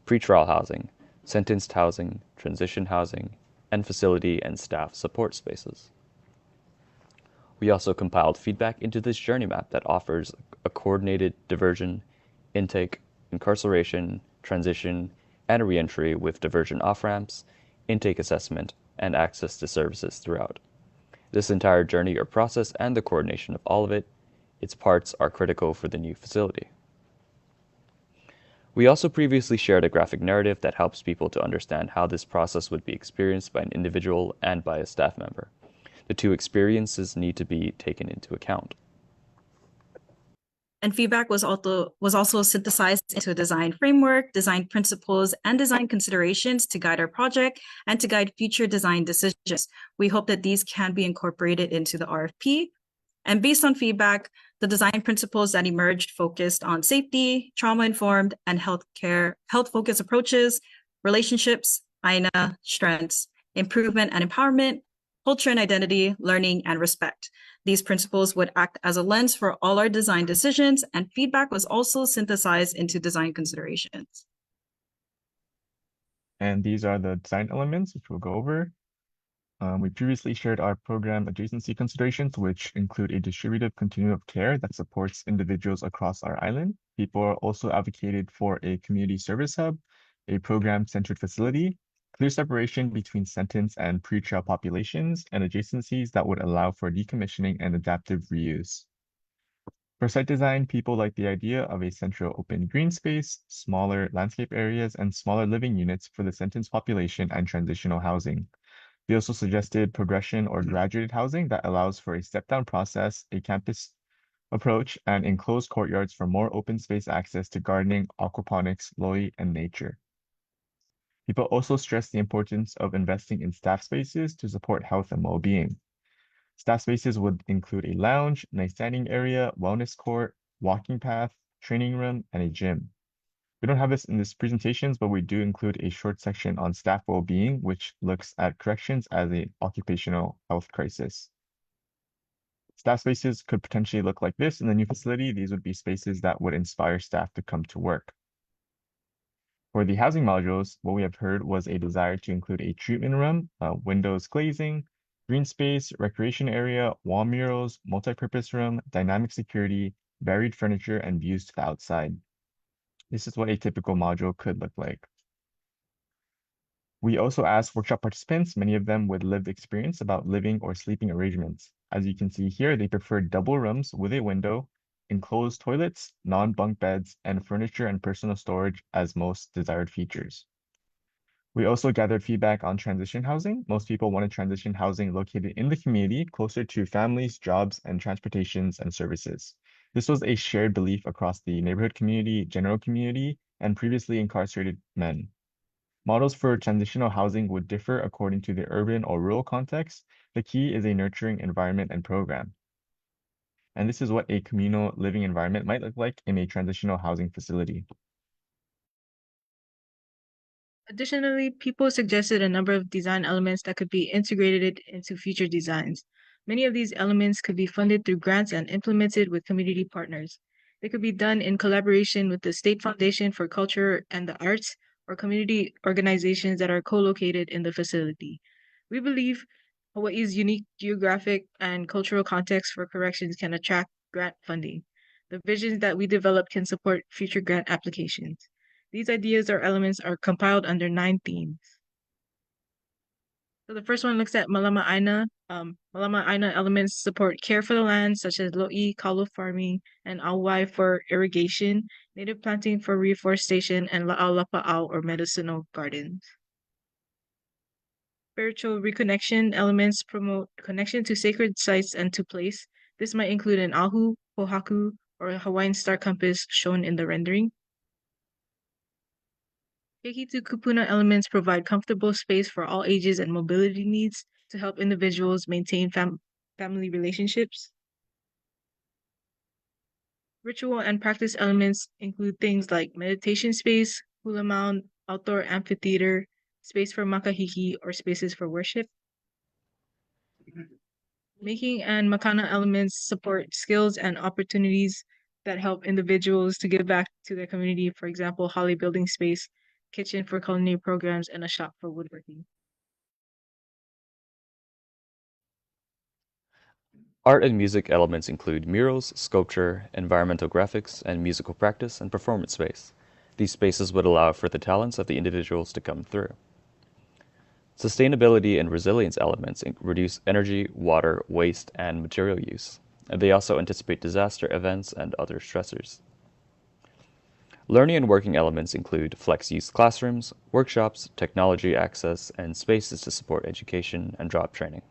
pretrial housing, sentenced housing, transition housing, and facility and staff support spaces. We also compiled feedback into this journey map that offers a coordinated diversion, intake, incarceration, transition, and reentry with diversion off-ramps, intake assessment, and access to services throughout. This entire journey or process and the coordination of all of it, its parts are critical for the new facility. We also previously shared a graphic narrative that helps people to understand how this process would be experienced by an individual and by a staff member. The two experiences need to be taken into account. And feedback was also synthesized into a design framework, design principles, and design considerations to guide our project and to guide future design decisions. We hope that these can be incorporated into the RFP. And based on feedback, the design principles that emerged focused on safety, trauma-informed, and health-focused approaches, relationships, AINA, strengths, improvement and empowerment, culture and identity, learning, and respect. These principles would act as a lens for all our design decisions, and feedback was also synthesized into design considerations. And these are the design elements, which we'll go over. We previously shared our program adjacency considerations, which include a distributive continuum of care that supports individuals across our island. People also advocated for a community service hub, a program-centered facility, clear separation between sentence and pre-trial populations, and adjacencies that would allow for decommissioning and adaptive reuse. For site design, people like the idea of a central open green space, smaller landscape areas, and smaller living units for the sentence population and transitional housing. They also suggested progression or graduated housing that allows for a step-down process, a campus approach, and enclosed courtyards for more open space access to gardening, aquaponics, loi, and nature. People also stressed the importance of investing in staff spaces to support health and well-being. Staff spaces would include a lounge, nice standing area, wellness court, walking path, training room, and a gym. We don't have this in this presentations, but we do include a short section on staff well-being, which looks at corrections as an occupational health crisis. Staff spaces could potentially look like this in the new facility. These would be spaces that would inspire staff to come to work. For the housing modules, what we have heard was a desire to include a treatment room, windows glazing, green space, recreation area, wall murals, multi-purpose room, dynamic security, varied furniture, and views to the outside. This is what a typical module could look like. We also asked workshop participants, many of them with lived experience, about living or sleeping arrangements. As you can see here, they preferred double rooms with a window, enclosed toilets, non-bunk beds, and furniture and personal storage as most desired features. We also gathered feedback on transition housing. Most people wanted transition housing located in the community, closer to families, jobs, and transportations and services. This was a shared belief across the neighborhood community, general community, and previously incarcerated men. Models for transitional housing would differ according to the urban or rural context. The key is a nurturing environment and program. And this is what a communal living environment might look like in a transitional housing facility. Additionally, people suggested a number of design elements that could be integrated into future designs. Many of these elements could be funded through grants and implemented with community partners. They could be done in collaboration with the State Foundation for Culture and the Arts or community organizations that are co-located in the facility. We believe Hawaii's unique geographic and cultural context for corrections can attract grant funding. The visions that we develop can support future grant applications. These ideas or elements are compiled under 9 themes. So the first one looks at Malama Aina. Malama Aina elements support care for the land, such as lo'i, kalu farming, and awai for irrigation, native planting for reforestation, and la'aulapa'au or medicinal gardens. Spiritual reconnection elements promote connection to sacred sites and to place. This might include an ahu, pohaku, or a Hawaiian star compass shown in the rendering. Keiki Kupuna elements provide comfortable space for all ages and mobility needs to help individuals maintain family relationships. Ritual and practice elements include things like meditation space, hula mound, outdoor amphitheater, space for makahiki, or spaces for worship. Making and makana elements support skills and opportunities that help individuals to give back to their community. For example, holly building space, kitchen for culinary programs, and a shop for woodworking. Art and music elements include murals, sculpture, environmental graphics, and musical practice and performance space. These spaces would allow for the talents of the individuals to come through. Sustainability and resilience elements reduce energy, water, waste, and material use. And they also anticipate disaster events and other stressors. Learning and working elements include flex-use classrooms, workshops, technology access, and spaces to support education and job training.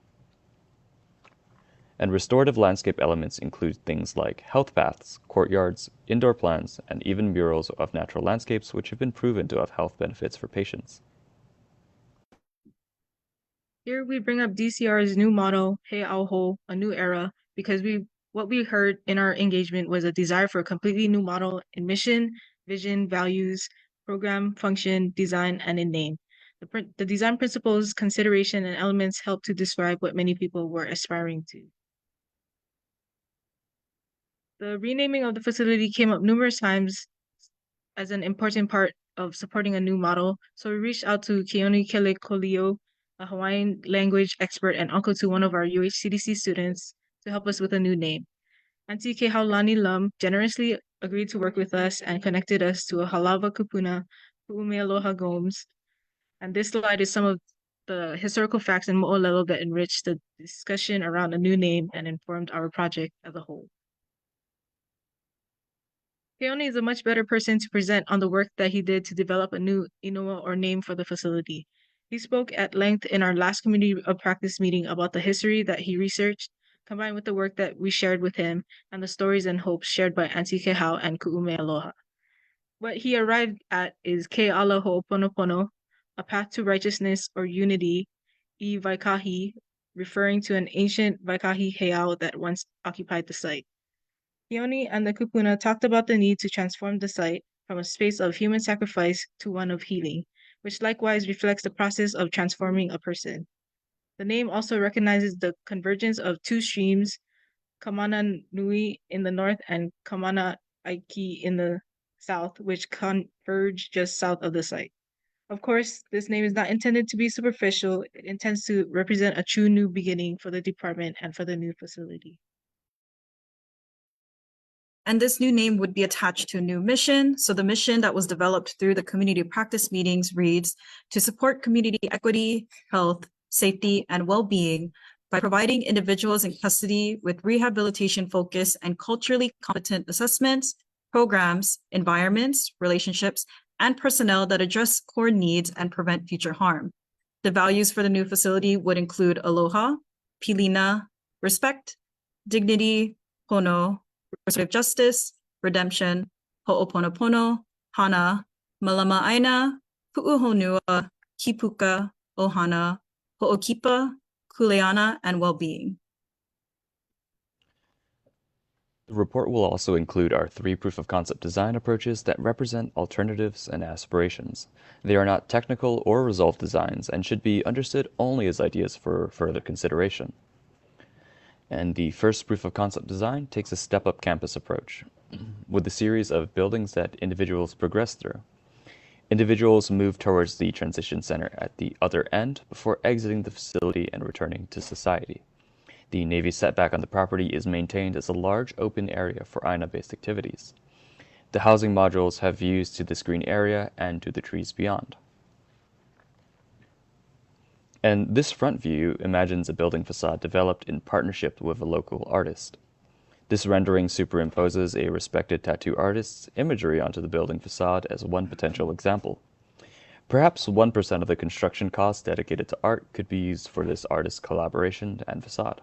And restorative landscape elements include things like health paths, courtyards, indoor plants, and even murals of natural landscapes which have been proven to have health benefits for patients. Here we bring up DCR's new motto, He Auho, a new era, because what we heard in our engagement was a desire for a completely new model in mission, vision, values, program, function, design, and in name. The design principles, consideration, and elements help to describe what many people were aspiring to. The renaming of the facility came up numerous times as an important part of supporting a new model, so we reached out to Keone Kelekolio, a Hawaiian language expert and uncle to one of our UHCDC students, to help us with a new name. Auntie Kehaulani Lum generously agreed to work with us and connected us to a Halawa Kupuna, Pu'umealoha Gomes. And this slide is some of the historical facts in Mo'olelo that enriched the discussion around a new name and informed our project as a whole. Keone is a much better person to present on the work that he did to develop a new inoa or name for the facility. He spoke at length in our last community of practice meeting about the history that he researched, combined with the work that we shared with him and the stories and hopes shared by Auntie Kehau and Ku'umealoha. What he arrived at is Ke'ala Ho'oponopono, a path to righteousness or unity, I Waikahi, referring to an ancient Waikahi heiau that once occupied the site. Keone and the kupuna talked about the need to transform the site from a space of human sacrifice to one of healing, which likewise reflects the process of transforming a person. The name also recognizes the convergence of two streams, Kamana Nui in the north and Kamana Aiki in the south, which converge just south of the site. Of course, this name is not intended to be superficial. It intends to represent a true new beginning for the department and for the new facility. And this new name would be attached to a new mission. So the mission that was developed through the community practice meetings reads, to support community equity, health, safety, and well-being by providing individuals in custody with rehabilitation focus and culturally competent assessments, programs, environments, relationships, and personnel that address core needs and prevent future harm. The values for the new facility would include aloha, pilina, respect, dignity, pono, restorative justice, redemption, ho'oponopono, hana, malama aina, pu'uhonua, kipuka, ohana, ho'okipa, kuleana, and well-being. The report will also include our 3 proof-of-concept design approaches that represent alternatives and aspirations. They are not technical or resolved designs and should be understood only as ideas for further consideration. And the first proof-of-concept design takes a step-up campus approach, with a series of buildings that individuals progress through. Individuals move towards the transition center at the other end before exiting the facility and returning to society. The Navy setback on the property is maintained as a large open area for Aina-based activities. The housing modules have views to this green area and to the trees beyond. And this front view imagines a building facade developed in partnership with a local artist. This rendering superimposes a respected tattoo artist's imagery onto the building facade as one potential example. Perhaps 1% of the construction costs dedicated to art could be used for this artist collaboration and facade.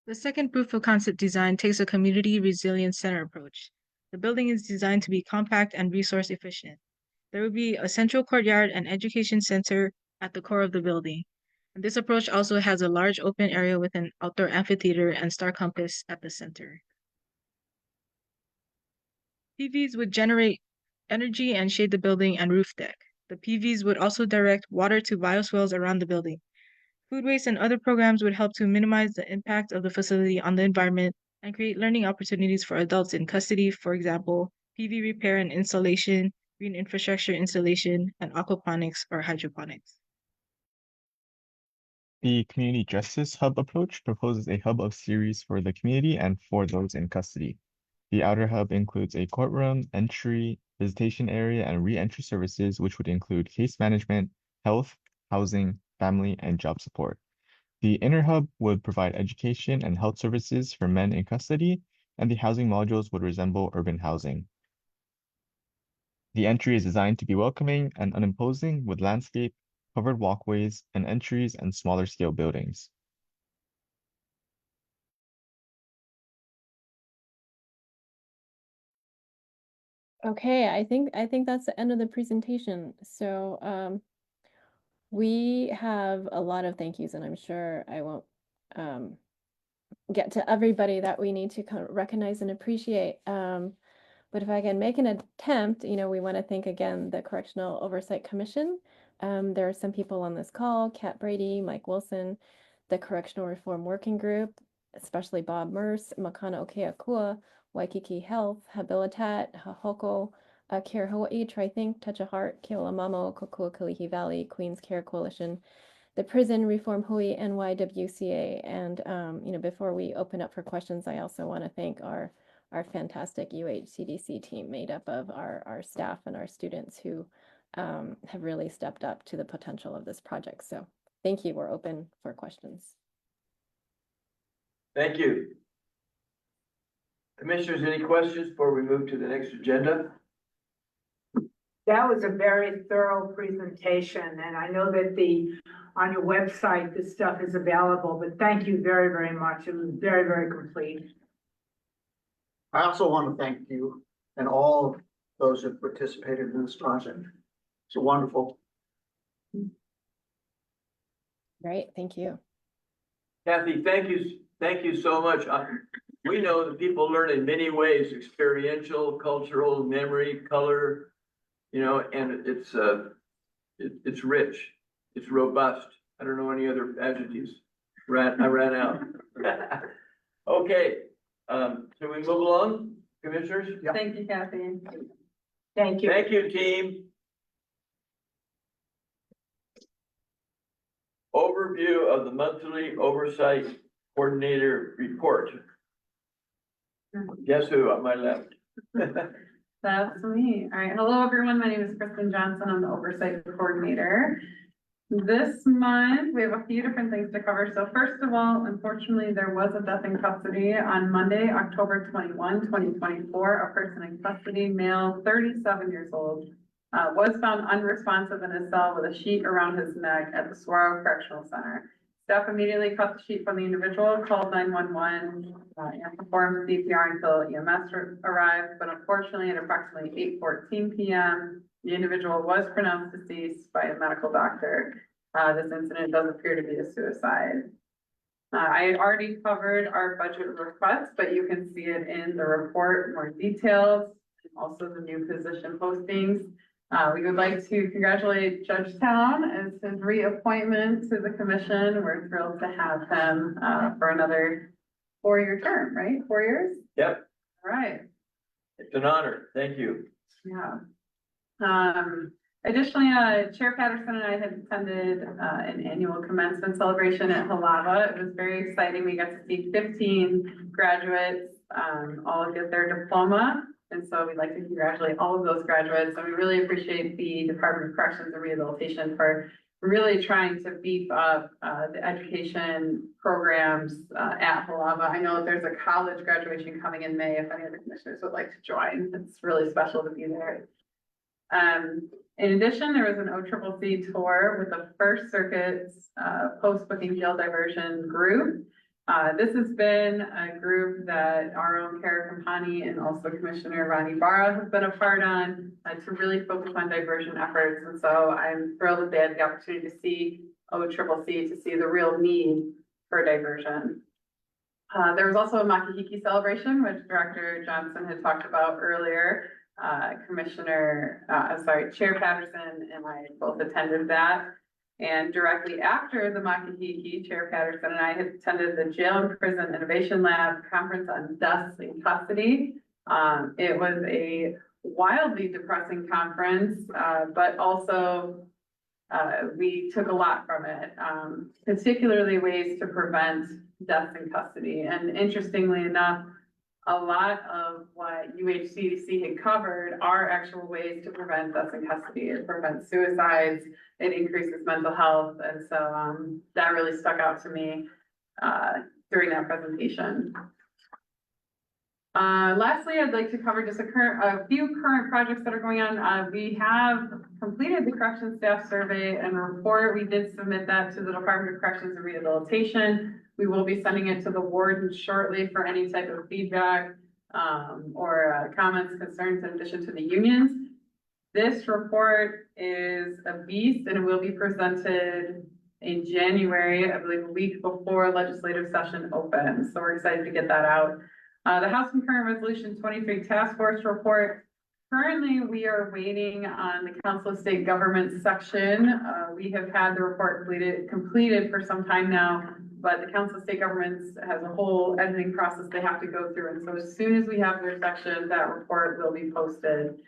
The second proof of concept design takes a community resilience center approach. The building is designed to be compact and resource efficient. There will be a central courtyard and education center at the core of the building. And this approach also has a large open area with an outdoor amphitheater and star compass at the center. PVs would generate energy and shade the building and roof deck. The PVs would also direct water to bioswales around the building. Food waste and other programs would help to minimize the impact of the facility on the environment and create learning opportunities for adults in custody, for example, PV repair and installation, green infrastructure installation, and aquaponics or hydroponics. The Community Justice Hub approach proposes a hub of series for the community and for those in custody. The outer hub includes a courtroom, entry, visitation area, and re-entry services, which would include case management, health, housing, family, and job support. The inner hub would provide education and health services for men in custody, and the housing modules would resemble urban housing. The entry is designed to be welcoming and unimposing with landscape, covered walkways, and entries and smaller scale buildings. Okay, I think that's the end of the presentation. So we have a lot of thank yous, and I'm sure I won't get to everybody that we need to kind of recognize and appreciate. But if I can make an attempt, we want to thank again the Correctional Oversight Commission. There are some people on this call: Kat Brady, Mike Wilson, the Correctional Reform Working Group, especially Bob Merce, Makana Okeakua, Waikiki Health, Habilitat, Hahoko, Care Hawaii, Tri-Think, Touch a Heart, Keolamamo, Kokua Kalihi Valley, Queens Care Coalition, the Prison Reform Hui, NYWCA. And, before we open up for questions, I also want to thank our fantastic UHCDC team made up of our staff and our students who have really stepped up to the potential of this project. So thank you. We're open for questions. Thank you. Commissioners, any questions before we move to the next agenda? That was a very thorough presentation, and I know that on your website, this stuff is available, but thank you very, very much. It was very, very complete. I also want to thank you and all of those who participated in this project. It's wonderful. Great, thank you. Kathy, thank you so much. We know that people learn in many ways: experiential, cultural, memory, color, and it's rich, it's robust. I don't know any other adjectives. I ran out. Okay, so we move along, commissioners? Yeah. Thank you, Kathy. Thank you. Thank you, team. Overview of the monthly oversight coordinator report. Guess who on my left? That's me. All right. Hello, everyone. My name is Kristen Johnson. I'm the Oversight Coordinator. This month, we have a few different things to cover. So first of all, unfortunately, there was a death in custody on Monday, October 21, 2024. A person in custody, male, 37 years old, was found unresponsive in his cell with a sheet around his neck at the Saguaro Correctional Center. Staff immediately cut the sheet from the individual, called 911, and performed CPR until EMS arrived. But unfortunately, at approximately 8:14 p.m., the individual was pronounced deceased by a medical doctor. This incident does appear to be a suicide. I had already covered our budget request, but you can see it in the report, more details, and also the new position postings. We would like to congratulate Judge Town as his reappointment to the commission. We're thrilled to have him for another 4-year term, right? 4 years? Yep. All right. It's an honor. Thank you. Yeah. Additionally, Chair Patterson and I had attended an annual commencement celebration at Halava. It was very exciting. We got to see 15 graduates all get their diploma. And so we'd like to congratulate all of those graduates. And we really appreciate the Department of Corrections and Rehabilitation for really trying to beef up the education programs at Halava. I know that there's a college graduation coming in May if any of the commissioners would like to join. It's really special to be there. In addition, there was an OCCC tour with the First Circuit's post-booking jail diversion group. This has been a group that our own Kara Kampani and also Commissioner Ronnie Barra have been a part on to really focus on diversion efforts. And so I'm thrilled that they had the opportunity to see OCCC, to see the real need for diversion. There was also a Makahiki celebration, which Director Johnson had talked about earlier. Chair Patterson and I both attended that. And directly after the Makahiki, Chair Patterson and I had attended the Jail and Prison Innovation Lab Conference on Deaths in Custody. It was a wildly depressing conference, but also we took a lot from it, particularly ways to prevent deaths in custody. And interestingly enough, a lot of what UHCDC had covered are actual ways to prevent deaths in custody. It prevents suicides, it increases mental health. And so that really stuck out to me during that presentation. Lastly, I'd like to cover just a few current projects that are going on. We have completed the corrections staff survey and report. We did submit that to the Department of Corrections and Rehabilitation. We will be sending it to the warden shortly for any type of feedback or comments, concerns, in addition to the unions. This report is a beast and it will be presented in January, I believe a week before legislative session opens. So we're excited to get that out. The House Concurrent Resolution 23 Task Force Report. Currently, we are waiting on the Council of State Governments section. We have had the report completed for some time now, but the Council of State Governments has a whole editing process they have to go through. And so as soon as we have their section, that report will be posted.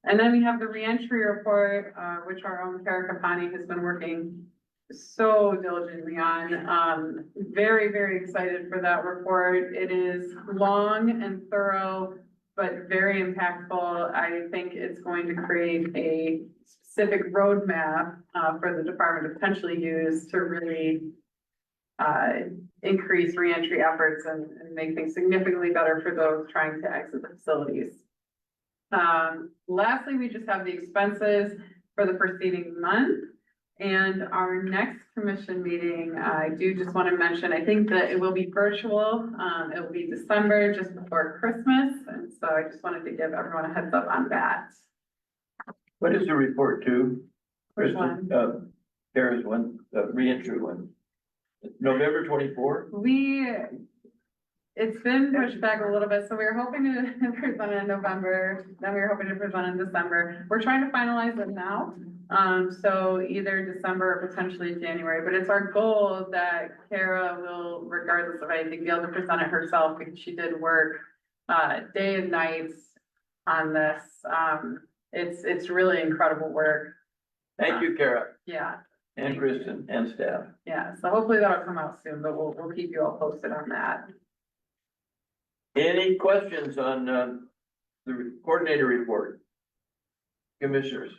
And then we have the reentry report, which our own Kara Kapani has been working so diligently on. Very, very excited for that report. It is long and thorough, but very impactful. I think it's going to create a specific roadmap for the department to potentially use to really increase reentry efforts and make things significantly better for those trying to exit the facilities. Lastly, we just have the expenses for the preceding month. And our next commission meeting, I do just want to mention, I think that it will be virtual. It will be December, just before Christmas. And so I just wanted to give everyone a heads up on that. What is the report to? Which one? Kara's one, the reentry one. November 24? It's been pushed back a little bit, so we were hoping to present it in November, then we were hoping to present in December. We're trying to finalize it now. So either December or potentially January, but it's our goal that Kara will, regardless of anything, be able to present it herself because she did work day and night on this. It's really incredible work. Thank you, Kara. Yeah. And Kristen and staff. Yeah, so hopefully that'll come out soon, but we'll keep you all posted on that. Any questions on the coordinator report? Commissioners?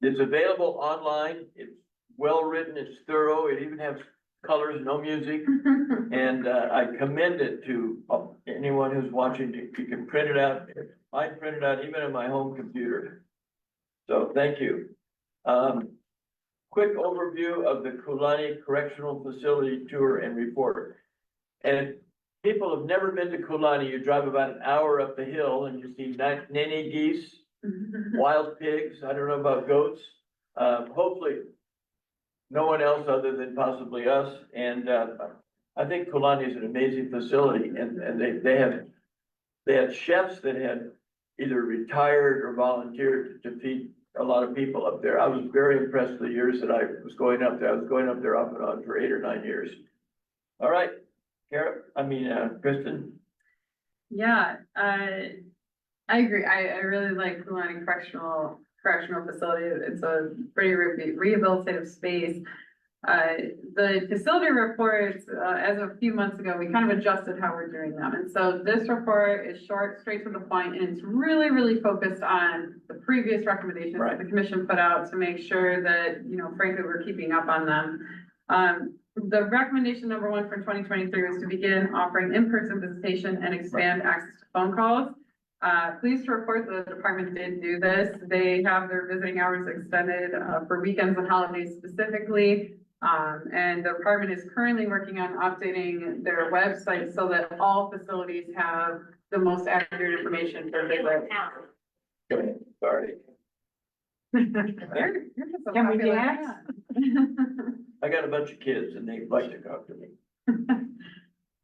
It's available online. It's well written. It's thorough. It even has colors, no music. And I commend it to anyone who's watching. You can print it out. I print it out even on my home computer. So thank you. Quick overview of the Kulani Correctional Facility tour and report. And people have never been to Kulani. You drive about an hour up the hill and you see nanny geese, wild pigs. I don't know about goats. Hopefully no one else other than possibly us. And I think Kulani is an amazing facility, and they had chefs that had either retired or volunteered to feed a lot of people up there. I was very impressed the years that I was going up there. I was going up there off and on for 8 or 9 years. All right, Kristen. Yeah, I agree. I really like Kulani Correctional Facility. It's a pretty rehabilitative space. The facility reports, as of a few months ago, we kind of adjusted how we're doing them. And so this report is short, straight to the point, and it's really, really focused on the previous recommendations that the commission put out to make sure that, frankly, we're keeping up on them. The recommendation number 1 for 2023 was to begin offering in-person visitation and expand access to phone calls. Pleased to report the department did do this. They have their visiting hours extended for weekends and holidays specifically. And the department is currently working on updating their website so that all facilities have the most accurate information for visits. Sorry. Can we dance? I got a bunch of kids and they like to talk to me.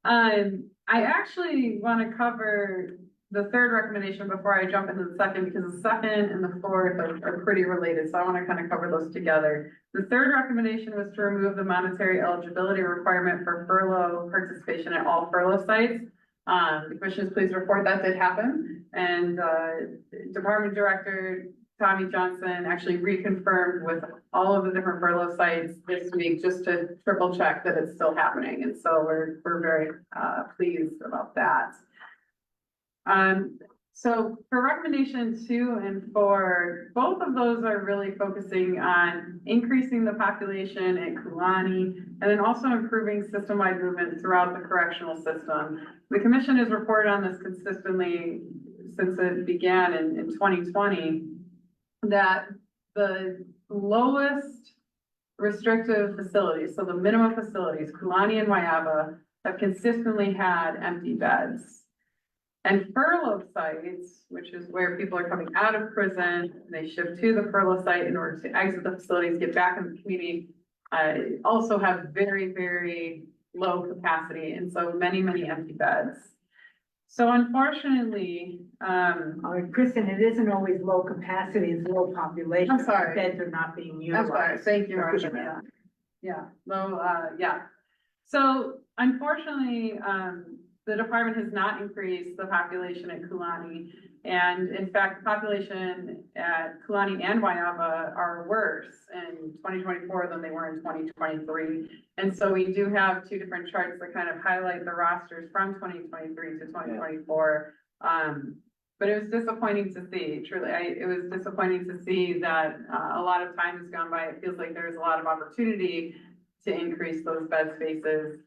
I actually want to cover the third recommendation before I jump into the second, because the second and the fourth are pretty related. So I want to kind of cover those together. The third recommendation was to remove the monetary eligibility requirement for furlough participation at all furlough sites. The commission is pleased to report that did happen. And Department Director Tommy Johnson actually reconfirmed with all of the different furlough sites this week just to triple check that it's still happening. And so we're very pleased about that. So for recommendation 2 and 4, both of those are really focusing on increasing the population at Kulani and then also improving system-wide movement throughout the correctional system. The commission has reported on this consistently since it began in 2020, that the lowest restrictive facilities, so the minimum facilities, Kulani and Leioapapa, have consistently had empty beds. And furlough sites, which is where people are coming out of prison, they shift to the furlough site in order to exit the facilities, get back in the community, also have very, very low capacity, and so many, many empty beds. So unfortunately, Kristen, it isn't always low capacity, it's low population. I'm sorry. Beds are not being I'm sorry, utilized. thank you, That's what Marcia. you meant. Yeah, low, yeah. So unfortunately, the department has not increased the population at Kulani. And in fact, the population at Kulani and Leioapapa are worse in 2024 than they were in 2023. And so we do have two different charts that kind of highlight the rosters from 2023 to 2024. But it was disappointing to see, truly, it was disappointing to see that a lot of time has gone by. It feels like there's a lot of opportunity to increase those bed spaces,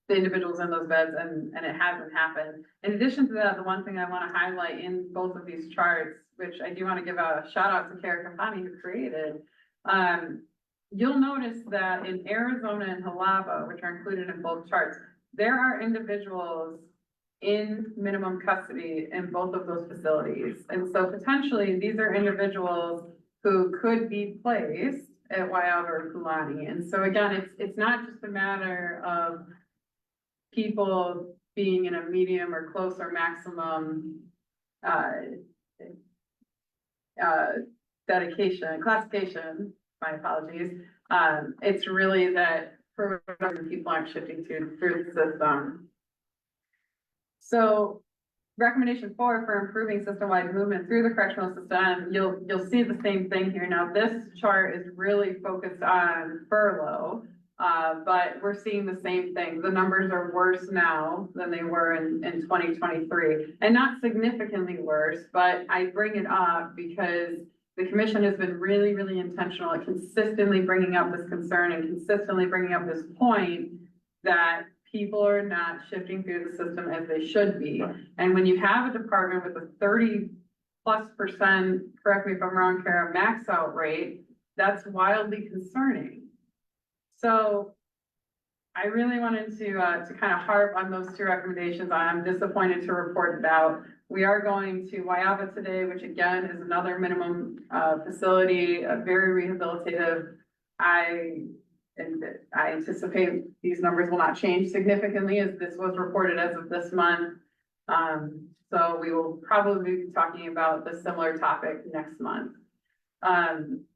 the individuals in those beds, and it hasn't happened. In addition to that, the one thing I want to highlight in both of these charts, which I do want to give a shout out to Kamehameha who created, you'll notice that in Arizona and Jalapa, which are included in both charts, there are individuals in minimum custody in both of those facilities. And so potentially these are individuals who could be placed at Leioapapa or Kulani. And so again, it's not just a matter of people being in a medium or close or maximum classification, my apologies. It's really that for whatever people aren't shifting through the system. So recommendation 4 for improving system-wide movement through the correctional system, you'll see the same thing here. Now, this chart is really focused on furlough, but we're seeing the same thing. The numbers are worse now than they were in 2023, and not significantly worse, but I bring it up because the commission has been really, really intentional at consistently bringing up this concern and consistently bringing up this point that people are not shifting through the system as they should be. And when you have a department with a 30+%, correct me if I'm wrong, Kara, max out rate, that's wildly concerning. So I really wanted to kind of harp on those two recommendations. I'm disappointed to report it out. We are going to Leioapapa today, which again is another minimum facility, very rehabilitative. I anticipate these numbers will not change significantly as this was reported as of this month. So we will probably be talking about the similar topic next month.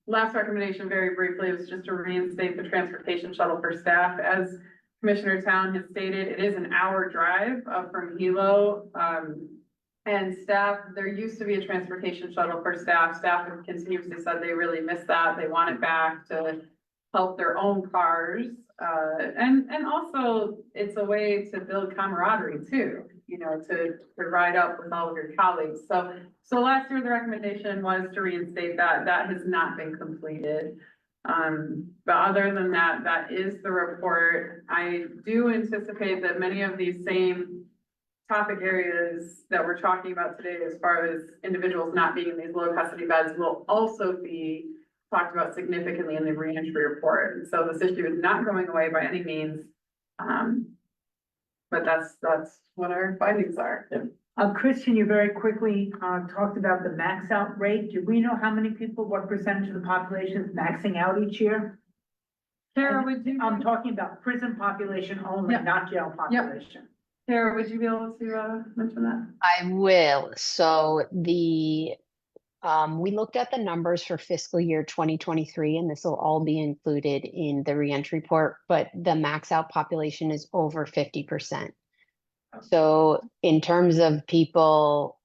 Last recommendation, very briefly, was just to reinstate the transportation shuttle for staff. As Commissioner Town has stated, it is an hour drive from Hilo. And staff, there used to be a transportation shuttle for staff. Staff have continuously said they really miss that. They want it back to help their own cars. And also it's a way to build camaraderie too, you know, to ride up with all of your colleagues. So last year, the recommendation was to reinstate that. That has not been completed. But other than that, that is the report. I do anticipate that many of these same topic areas that we're talking about today, as far as individuals not being in these low custody beds, will also be talked about significantly in the reentry report. And so this issue is not going away by any means. But that's what our findings are. Christian, you very quickly talked about the max out rate. Do we know how many people, what percentage of the population is maxing out each year? Tara, would you? I'm talking about prison population only, Yep. not jail population. Tara, would you be able to mention that? I will. So we looked at the numbers for fiscal year 2023, and this will all be included in the reentry report, but the max out population is over 50%. So in terms of people,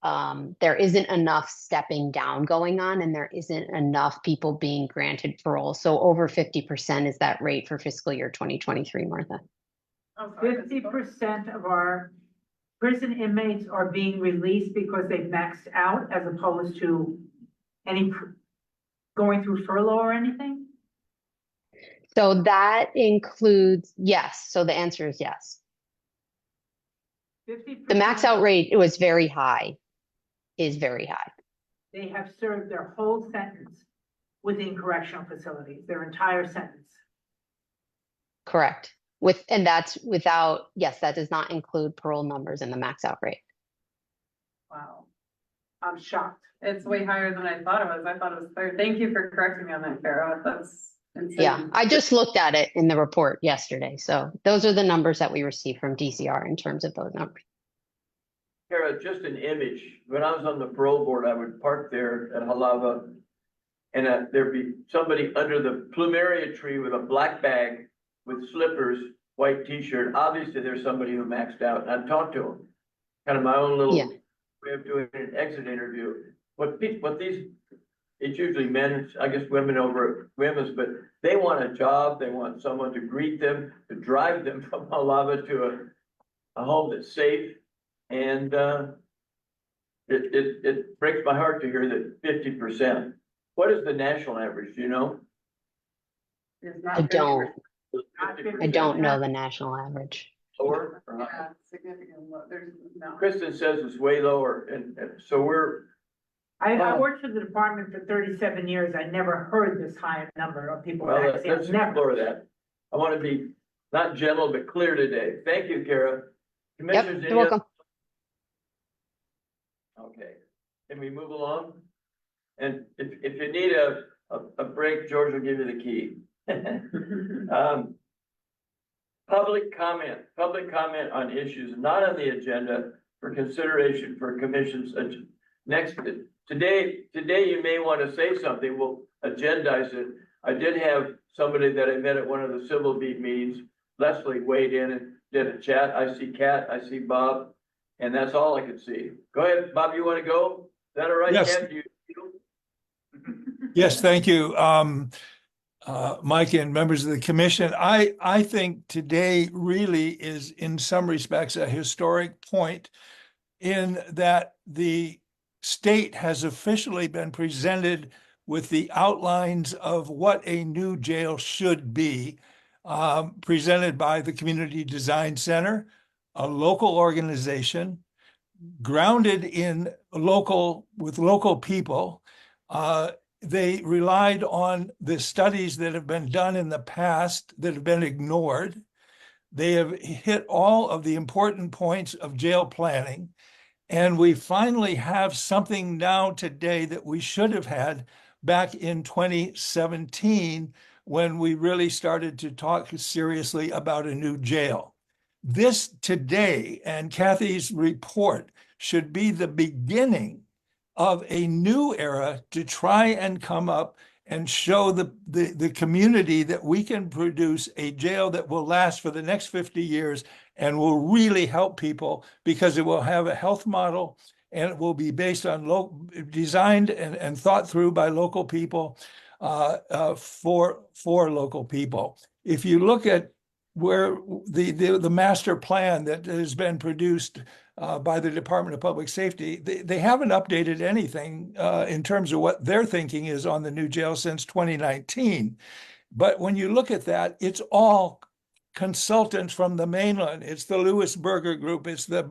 there isn't enough stepping down going on, and there isn't enough people being granted parole. So over 50% is that rate for fiscal year 2023, Martha. 50% of our prison inmates are being released because they've maxed out, as opposed to any going through furlough or anything? So that includes, yes. So the answer is yes. 50%. The max out rate, it was very high, is very high. They have served their whole sentence within correctional facilities, their entire sentence. Correct. And that's without, yes, that does not include parole numbers in the max out rate. Wow. I'm shocked. It's way higher than I thought it was. I thought it was 30. Thank you for correcting me on that, Kara. And so Yeah, I just looked at it in the report yesterday. So those are the numbers that we received from DCR in terms of those numbers. Kara, just an image. When I was on the parole board, I would park there at Halava, and there'd be somebody under the plumeria tree with a black bag with slippers, white t-shirt. Obviously, there's somebody who maxed out, and I'd talk to them. Kind of my own little Yeah. way of doing an exit interview. What these, it's usually men, I guess women over at women's, but they want a job. They want someone to greet them, to drive them from Halava to a home that's safe. And it breaks my heart to hear that 50%. What is the national average? Do you know? it's not I don't. 50%. I don't know the national average. Lower or higher? Yeah, significantly low. There's no. Kristen says it's way lower, and so we're. I worked for the department for 37 years. I never heard this high a number of people Well, maxing out. let's Never. explore that. I want to be not gentle, but clear today. Thank you, Kara. Commissioners, Yep, you're welcome. Okay, can we move along? And if you need a break, George will give you the key. Public comment on issues not on the agenda for consideration for commission's next. Today you may want to say something. We'll agendize it. I did have somebody that I met at one of the civil beat meetings. Leslie weighed in and did a chat. I see Kat, I see Bob, and that's all I could see. Go ahead, Bob, you want to go? Is that all right, Yes. Kat? Yes, thank you. Mike and members of the commission, I think today really is in some respects a historic point in that the state has officially been presented with the outlines of what a new jail should be, presented by the Community Design Center, a local organization grounded in local people. They relied on the studies that have been done in the past that have been ignored. They have hit all of the important points of jail planning. And we finally have something now today that we should have had back in 2017 when we really started to talk seriously about a new jail. This today and Kathy's report should be the beginning of a new era to try and come up and show the community that we can produce a jail that will last for the next 50 years and will really help people because it will have a health model and it will be based on designed and thought through by local people for local people. If you look at where the master plan that has been produced by the Department of Public Safety, they haven't updated anything in terms of what their thinking is on the new jail since 2019. But when you look at that, it's all consultants from the mainland. It's the Lewis Berger Group. It's the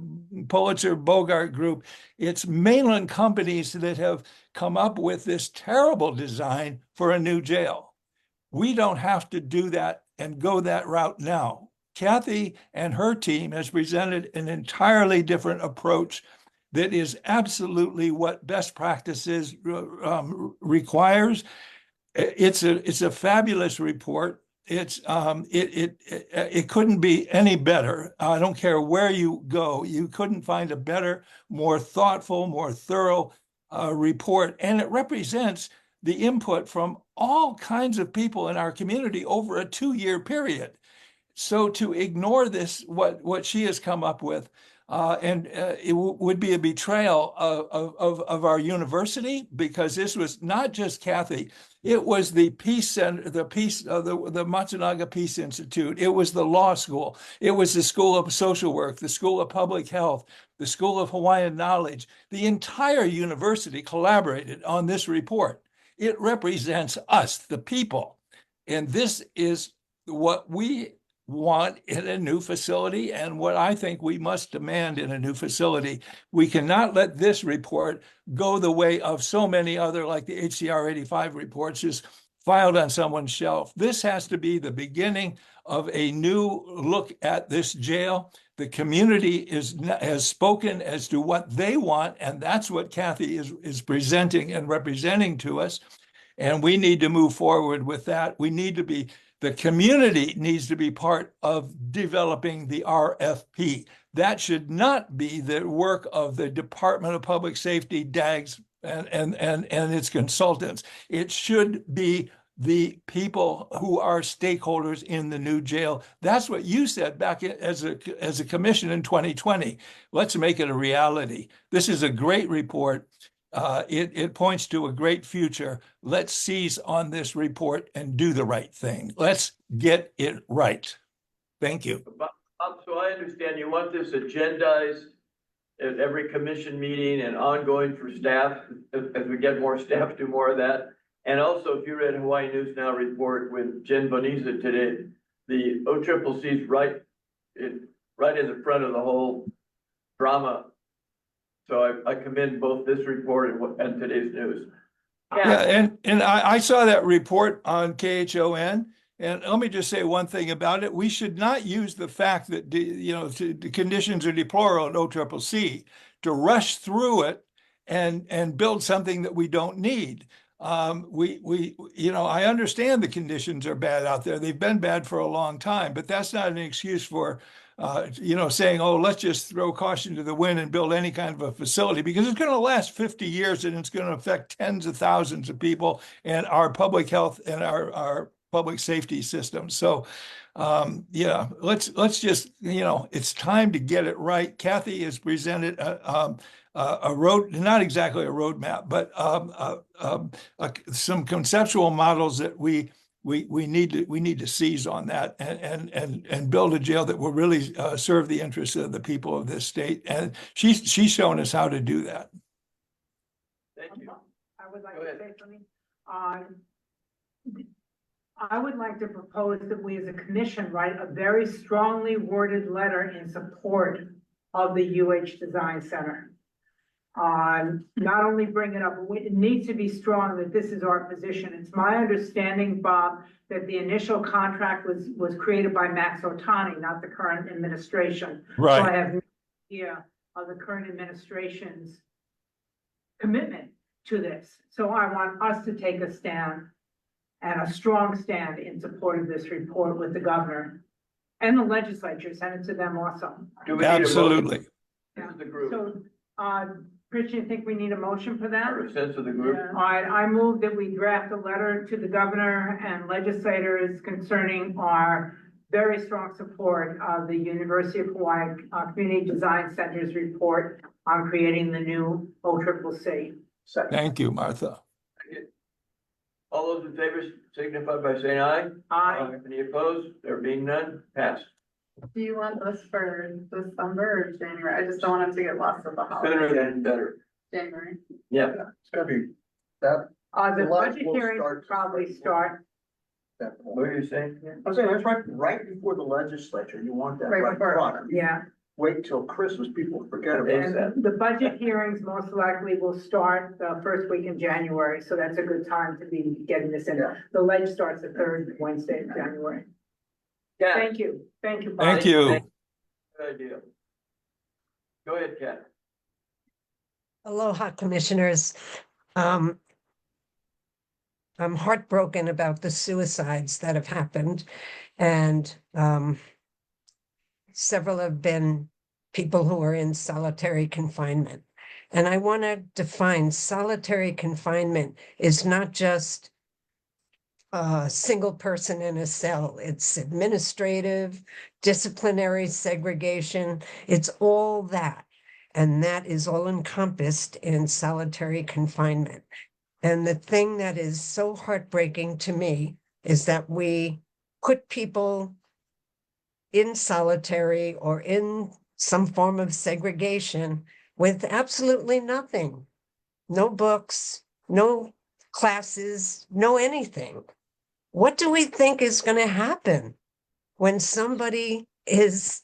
Pulitzer Bogart Group. It's mainland companies that have come up with this terrible design for a new jail. We don't have to do that and go that route now. Kathy and her team has presented an entirely different approach that is absolutely what best practices requires. It's a fabulous report. It couldn't be any better. I don't care where you go. You couldn't find a better, more thoughtful, more thorough report. And it represents the input from all kinds of people in our community over a 2-year period. So to ignore this, what she has come up with, it would be a betrayal of our university, because this was not just Kathy. It was the Peace Center, the Matsunaga Peace Institute. It was the law school. It was the School of Social Work, the School of Public Health, the School of Hawaiian Knowledge. The entire university collaborated on this report. It represents us, the people. And this is what we want in a new facility and what I think we must demand in a new facility. We cannot let this report go the way of so many other, like the HCR 85 reports, just filed on someone's shelf. This has to be the beginning of a new look at this jail. The community has spoken as to what they want, and that's what Kathy is presenting and representing to us. And we need to move forward with that. The community needs to be part of developing the RFP. That should not be the work of the Department of Public Safety, DAGS, and its consultants. It should be the people who are stakeholders in the new jail. That's what you said back as a commission in 2020. Let's make it a reality. This is a great report. It points to a great future. Let's seize on this report and do the right thing. Let's get it right. Thank you. Bob, so I understand you want this agendized at every commission meeting and ongoing for staff, as we get more staff, do more of that. And also, if you read Hawaii News Now report with Jen Boniza today, the OCCC is right in the front of the whole drama. So I commend both this report and today's news. Yeah, and I saw that report on KHON, and let me just say one thing about it. We should not use the fact that the conditions are deplorable at OCCC to rush through it and build something that we don't need. I understand the conditions are bad out there. They've been bad for a long time, but that's not an excuse for saying, oh, let's just throw caution to the wind and build any kind of a facility, because it's going to last 50 years and it's going to affect tens of thousands of people and our public health and our public safety system. So, let's just, it's time to get it right. Kathy has presented a road, not exactly a roadmap, but some conceptual models that we need to seize on that and build a jail that will really serve the interests of the people of this state. And she's shown us how to do that. Thank you. I would like to say something. I would like to propose that we as a commission write a very strongly worded letter in support of the UH Design Center. Not only bring it up, it needs to be strong that this is our position. It's my understanding, Bob, that the initial contract was created by Max Otani, not the current administration. Right. So I have no idea of the current administration's commitment to this. So I want us to take a stand, and a strong stand, in support of this report with the governor and the legislature. Send it to them also. Do we need a motion? Absolutely. This is the group. So, Christian, think we need a motion for that? Or a sense of the group. All right, I move that we draft a letter to the governor and legislators concerning our very strong support of the University of Hawaii Community Design Center's report on creating the new OCCC. Thank you, Martha. All those in favor signify by saying aye. Aye. Any opposed? There being none, passed. Do you want this for December or January? I just don't want it to get lost at the holiday. Sooner than better. January. Yeah. It's gonna be that. The lot budget will hearings start probably start. What are you saying? I'm saying that's right before the legislature. You want that Right right before. front. Yeah. Wait till Christmas, people forget about that. And the budget hearings most likely will start the first week in January, so that's a good time to be getting this in. Yeah. The leg starts the third Wednesday of January. Kat. Thank you. Thank you, Bob. Thank you. Good idea. Go ahead, Kat. Aloha, commissioners. I'm heartbroken about the suicides that have happened, and several have been people who are in solitary confinement. And I want to define solitary confinement is not just a single person in a cell. It's administrative, disciplinary segregation. It's all that. And that is all encompassed in solitary confinement. And the thing that is so heartbreaking to me is that we put people in solitary or in some form of segregation with absolutely nothing. No books, no classes, no anything. What do we think is going to happen when somebody is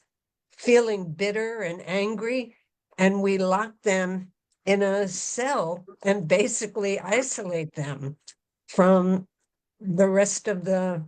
feeling bitter and angry and we lock them in a cell and basically isolate them from the rest of the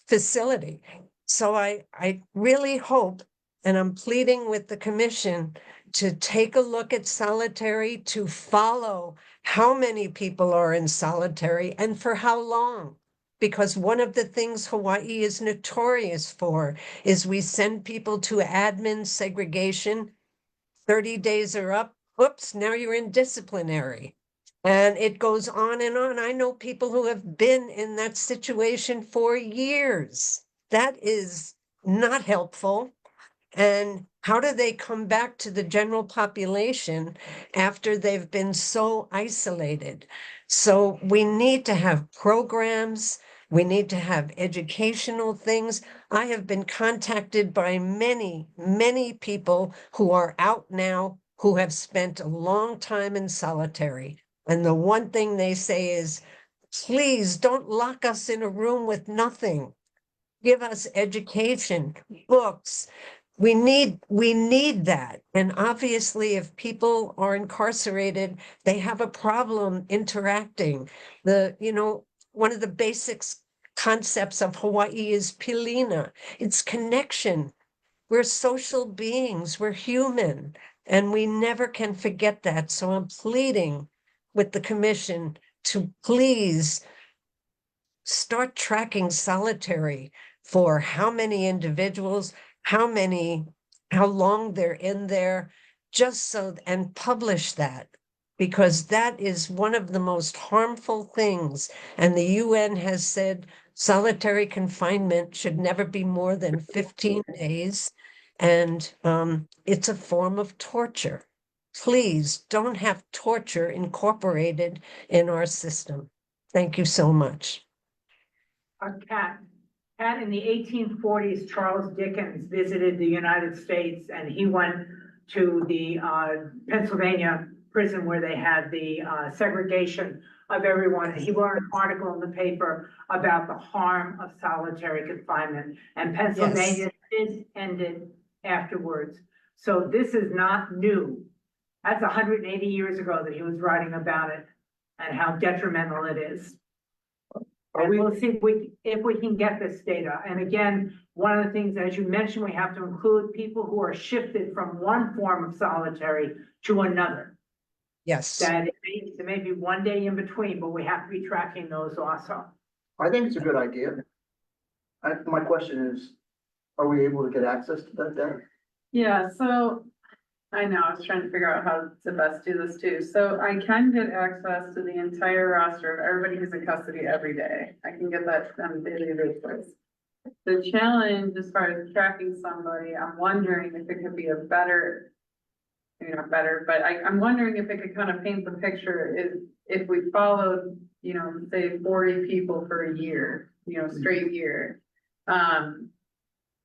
facility? So I really hope and I'm pleading with the commission to take a look at solitary, to follow how many people are in solitary and for how long. Because one of the things Hawaii is notorious for is we send people to admin segregation. 30 days are up. Oops, now you're in disciplinary. And it goes on and on. I know people who have been in that situation for years. That is not helpful. And how do they come back to the general population after they've been so isolated? So we need to have programs. We need to have educational things. I have been contacted by many, many people who are out now who have spent a long time in solitary. And the one thing they say is, please don't lock us in a room with nothing. Give us education, books. We need that. And obviously, if people are incarcerated, they have a problem interacting. One of the basics concepts of Hawaii is pilina. It's connection. We're social beings, we're human, and we never can forget that. So I'm pleading with the commission to please start tracking solitary for how many individuals, how long they're in there, and publish that, because that is one of the most harmful things. And the UN has said solitary confinement should never be more than 15 days. And it's a form of torture. Please don't have torture incorporated in our system. Thank you so much. Kat, in the 1840s, Charles Dickens visited the United States, and he went to the Pennsylvania prison where they had the segregation of everyone. And he wrote an article in the paper about the harm of solitary confinement, and Pennsylvania did end it afterwards. So this is not new. That's 180 years ago that he was writing about it and how detrimental it is. And we'll see if we can get this data. And again, one of the things, as you mentioned, we have to include people who are shifted from one form of solitary to another. Yes. That there may be one day in between, but we have to be tracking those also. I think it's a good idea. My question is, are we able to get access to that data? Yeah, so I know, I was trying to figure out how to best do this too. So I can get access to the entire roster of everybody who's in custody every day. I can get that on a daily basis. The challenge as far as tracking somebody, I'm wondering if it could be a better, but I'm wondering if it could kind of paint the picture if we followed, say 40 people for a year, straight year.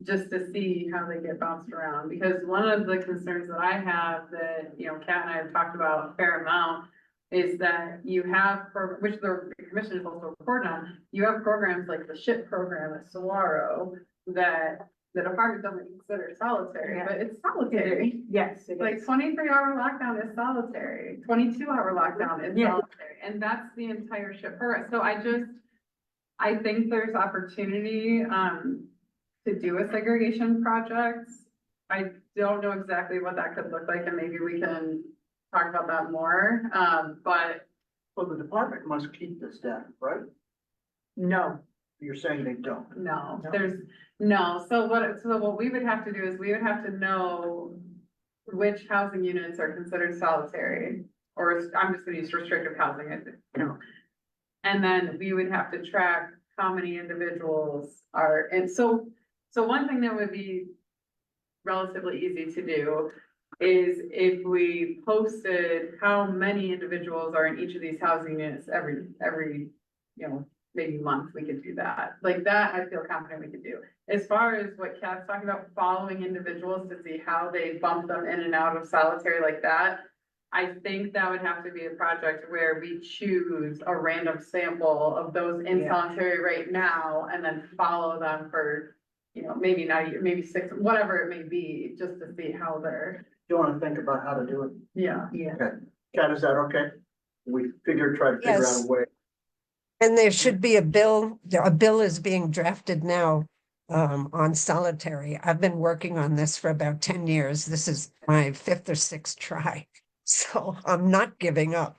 Just to see how they get bounced around, because one of the concerns that I have that, Kat and I have talked about a fair amount is that you have, which the commission is also reporting on, you have programs like the SHIP program at Saguaro that the department doesn't consider solitary, but it's solitary. Yes, it Like is. 23-hour lockdown is solitary, 22-hour lockdown is solitary, and that's the entire SHIP program. So I think there's opportunity, to do a segregation project. I don't know exactly what that could look like, and maybe we can talk about that more, but. Well, the department must keep this data, right? No. You're saying they don't? No, so what we would have to do is we would have to know which housing units are considered solitary, or I'm just gonna use restrictive housing, and then we would have to track how many individuals are, and so one thing that would be relatively easy to do is if we posted how many individuals are in each of these housing units every, maybe month, we could do that. Like that, I feel confident we could do. As far as what Kat's talking about, following individuals to see how they bump them in and out of solitary like that, I think that would have to be a project where we choose a random sample of those in solitary right now and then follow them for, maybe not a year, maybe 6, whatever it may be, just to see how they're. You want to think about how to do it? Yeah. Okay. Kat, is that okay? We try to figure out a way. And there should be a bill is being drafted now on solitary. I've been working on this for about 10 years. This is my 5th or 6th try. So I'm not giving up.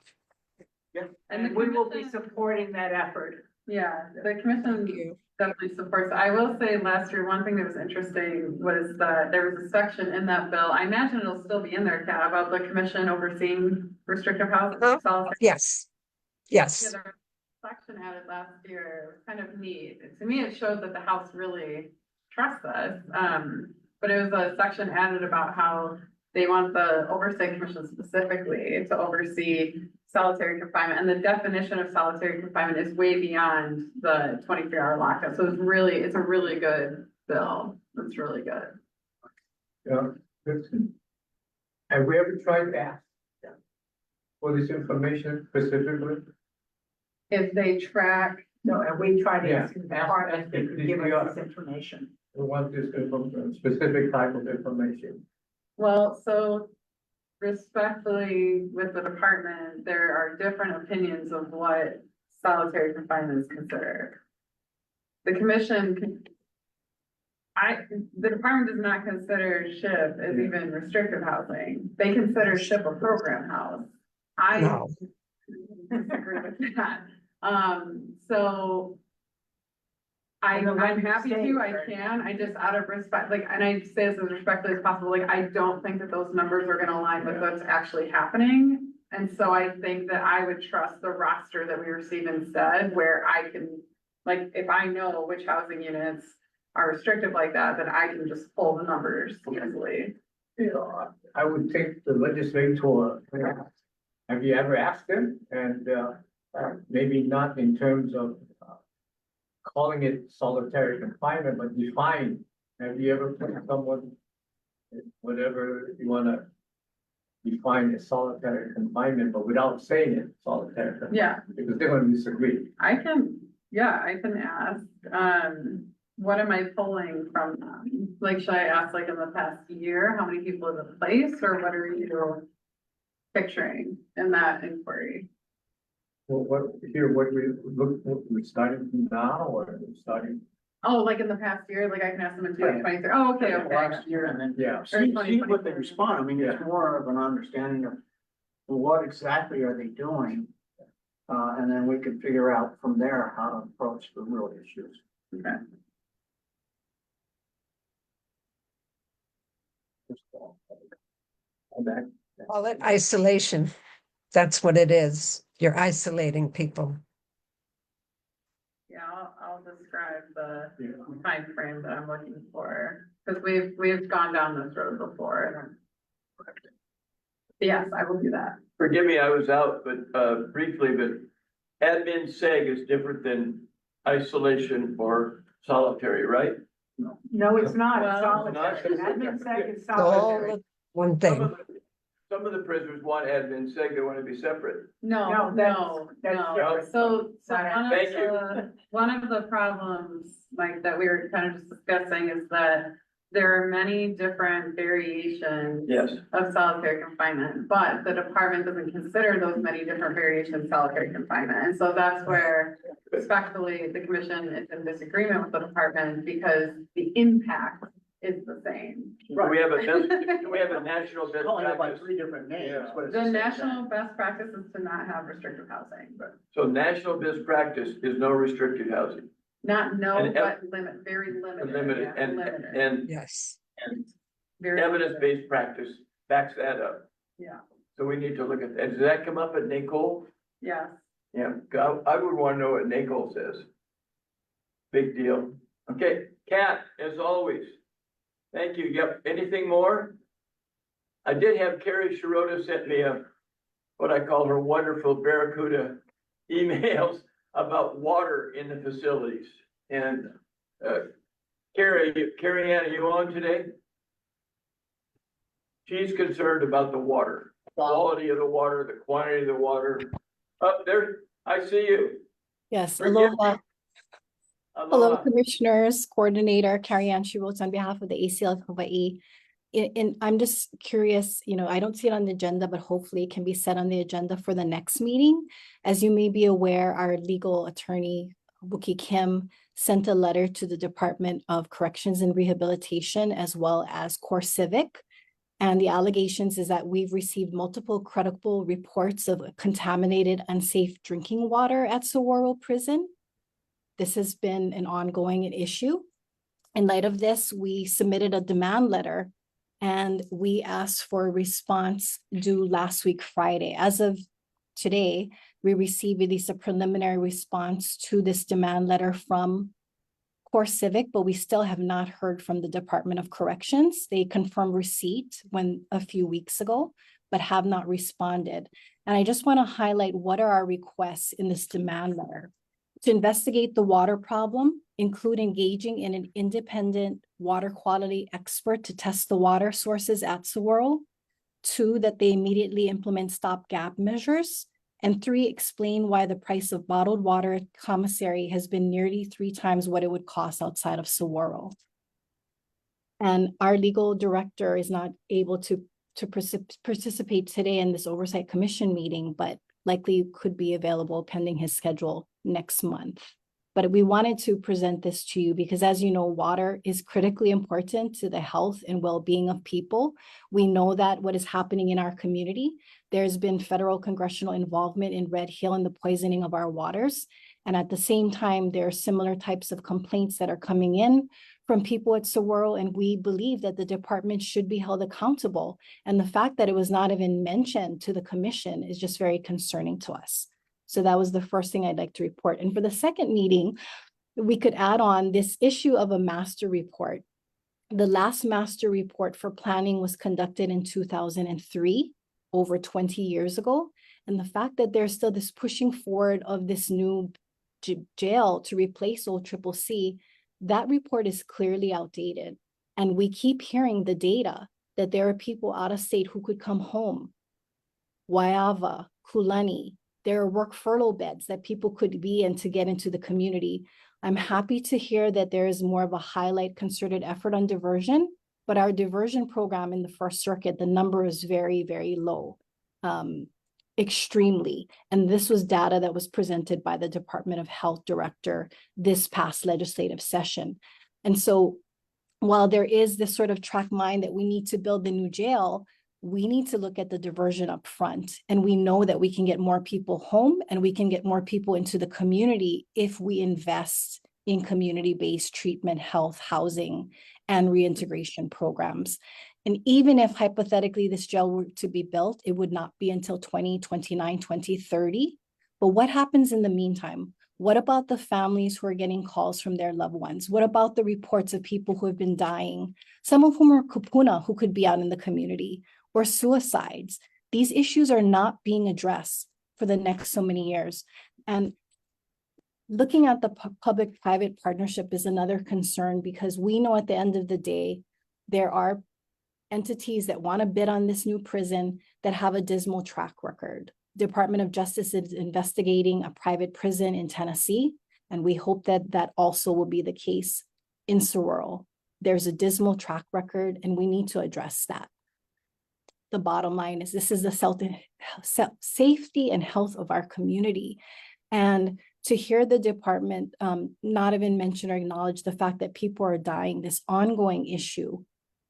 And we will be supporting that effort. Yeah, the commission definitely supports. I will say last year, one thing that was interesting was that there was a section in that bill, I imagine it'll still be in there, Kat, about the commission overseeing restrictive housing. Yes, Yeah, yes. there was a section added last year. It was kind of neat. To me, it showed that the House really trusts us. But it was a section added about how they want the Oversight Commission specifically to oversee solitary confinement. And the definition of solitary confinement is way beyond the 23-hour lockup. So it's a really good bill. It's really good. Yeah. Have we ever tried to ask for this information specifically? If they track, No, and we try to Yeah. ask the department to give us this information. We want this specific type of information. well, so respectfully with the department, there are different opinions of what solitary confinement is considered. The commission the department does not consider SHIP as even restrictive housing. They consider SHIP a program house. I No. disagree with that. So I'm happy to, I can, I just out of respect, like, and I say this as respectfully as possible, like, I don't think that those numbers are gonna align with what's actually happening. And so I think that I would trust the roster that we receive instead, where I can, like, if I know which housing units are restrictive like that, then I can just pull the numbers easily. You know, I would think the legislator, have you ever asked them? And, maybe not in terms of, calling it solitary confinement, but define. Have you ever put someone, whatever you wanna define as solitary confinement, but without saying it, solitary confinement? Yeah. Because they're gonna disagree. I can ask, what am I pulling from them? Like, should I ask, like, in the past year, how many people have been placed, or what are you picturing in that inquiry? Well, what we're starting from now, or we're starting? Oh, like in the past year, like I can ask them in 2023. Oh, okay, okay. Last year, and then Yeah. see what they respond. I mean, it's more of an understanding of what exactly are they doing? And then we can figure out from there how to approach the real issues. Okay. Call it isolation. That's what it is. You're isolating people. Yeah, I'll describe the time frame that I'm looking for, because we've gone down this road before. Yes, I will do that. Forgive me, I was out, but briefly, but admin seg is different than isolation or solitary, right? No, it's not. It's Well, solitary. Admin sec is All solitary. one thing. Some of the prisoners want admin seg, they want to be separate. No, No, that's no. different. So Thank you. one of the problems, like, that we were kind of just discussing is that there are many different variations Yes. of solitary confinement, but the department doesn't consider those many different variations solitary confinement. And so that's where respectfully, the commission is in disagreement with the department because the impact is the same. Do we have a national best Calling it by practice? 3 different names. but it's The same national thing. best practice is to not have restrictive housing, but So national best practice is no restricted housing. not no, And but very limited. Limited, yeah, and, limited. and, Yes. and Very limited. evidence-based practice backs that up. Yeah, So we need to look at that. Does that come up at NACOL? yeah. Yeah, I would want to know what NACOL says. Big deal. Okay, Kat, as always. Thank you. Yep, anything more? I did have Carrie Shirota sent me what I call her wonderful Barracuda emails about water in the facilities. And, Carrie Ann, are you on today? She's concerned about the water, quality of the water, the quantity of the water. Up there, I see you. Yes, Forgive aloha. me. Hello, Aloha. Commissioners, Coordinator Carrie Ann Schwartz on behalf of the ACL of Hawaii. And I'm just curious, I don't see it on the agenda, but hopefully it can be set on the agenda for the next meeting. As you may be aware, our legal attorney, Wookie Kim sent a letter to the Department of Corrections and Rehabilitation as well as Core Civic. And the allegations is that we've received multiple credible reports of contaminated, unsafe drinking water at Saguaro Prison. This has been an ongoing issue. In light of this, we submitted a demand letter and we asked for a response due last week, Friday. As of today, we received at least a preliminary response to this demand letter from Core Civic, but we still have not heard from the Department of Corrections. They confirmed receipt a few weeks ago, but have not responded. And I just want to highlight what are our requests in this demand letter. To investigate the water problem, include engaging in an independent water quality expert to test the water sources at Saguaro. 2, that they immediately implement stopgap measures. And 3, explain why the price of bottled water at commissary has been nearly 3 times what it would cost outside of Saguaro. And our legal director is not able to participate today in this Oversight Commission meeting, but likely could be available pending his schedule next month. But we wanted to present this to you because, as you know, water is critically important to the health and well-being of people. We know that what is happening in our community, there's been federal congressional involvement in Red Hill and the poisoning of our waters. And at the same time, there are similar types of complaints that are coming in from people at Saguaro, and we believe that the department should be held accountable. And the fact that it was not even mentioned to the commission is just very concerning to us. So that was the first thing I'd like to report. And for the second meeting, we could add on this issue of a master report. The last master report for planning was conducted in 2003, over 20 years ago. And the fact that there's still this pushing forward of this new jail to replace Old CCC, that report is clearly outdated. And we keep hearing the data that there are people out of state who could come home. Waiava, Kulani, there are work furlough beds that people could be in to get into the community. I'm happy to hear that there is more of a highlight concerted effort on diversion, but our diversion program in the First Circuit, the number is very, very low, extremely. And this was data that was presented by the Department of Health director this past legislative session. And so while there is this sort of track mind that we need to build the new jail, we need to look at the diversion up front. And we know that we can get more people home and we can get more people into the community if we invest in community-based treatment, health, housing, and reintegration programs. And even if hypothetically this jail were to be built, it would not be until 2029, 2030. But what happens in the meantime? What about the families who are getting calls from their loved ones? What about the reports of people who have been dying? Some of whom are kupuna who could be out in the community, or suicides. These issues are not being addressed for the next so many years. And looking at the public-private partnership is another concern because we know at the end of the day, there are entities that want to bid on this new prison that have a dismal track record. Department of Justice is investigating a private prison in Tennessee, and we hope that that also will be the case in Saguaro. There's a dismal track record, and we need to address that. The bottom line is this is the safety and health of our community. And to hear the department not even mention or acknowledge the fact that people are dying, this ongoing issue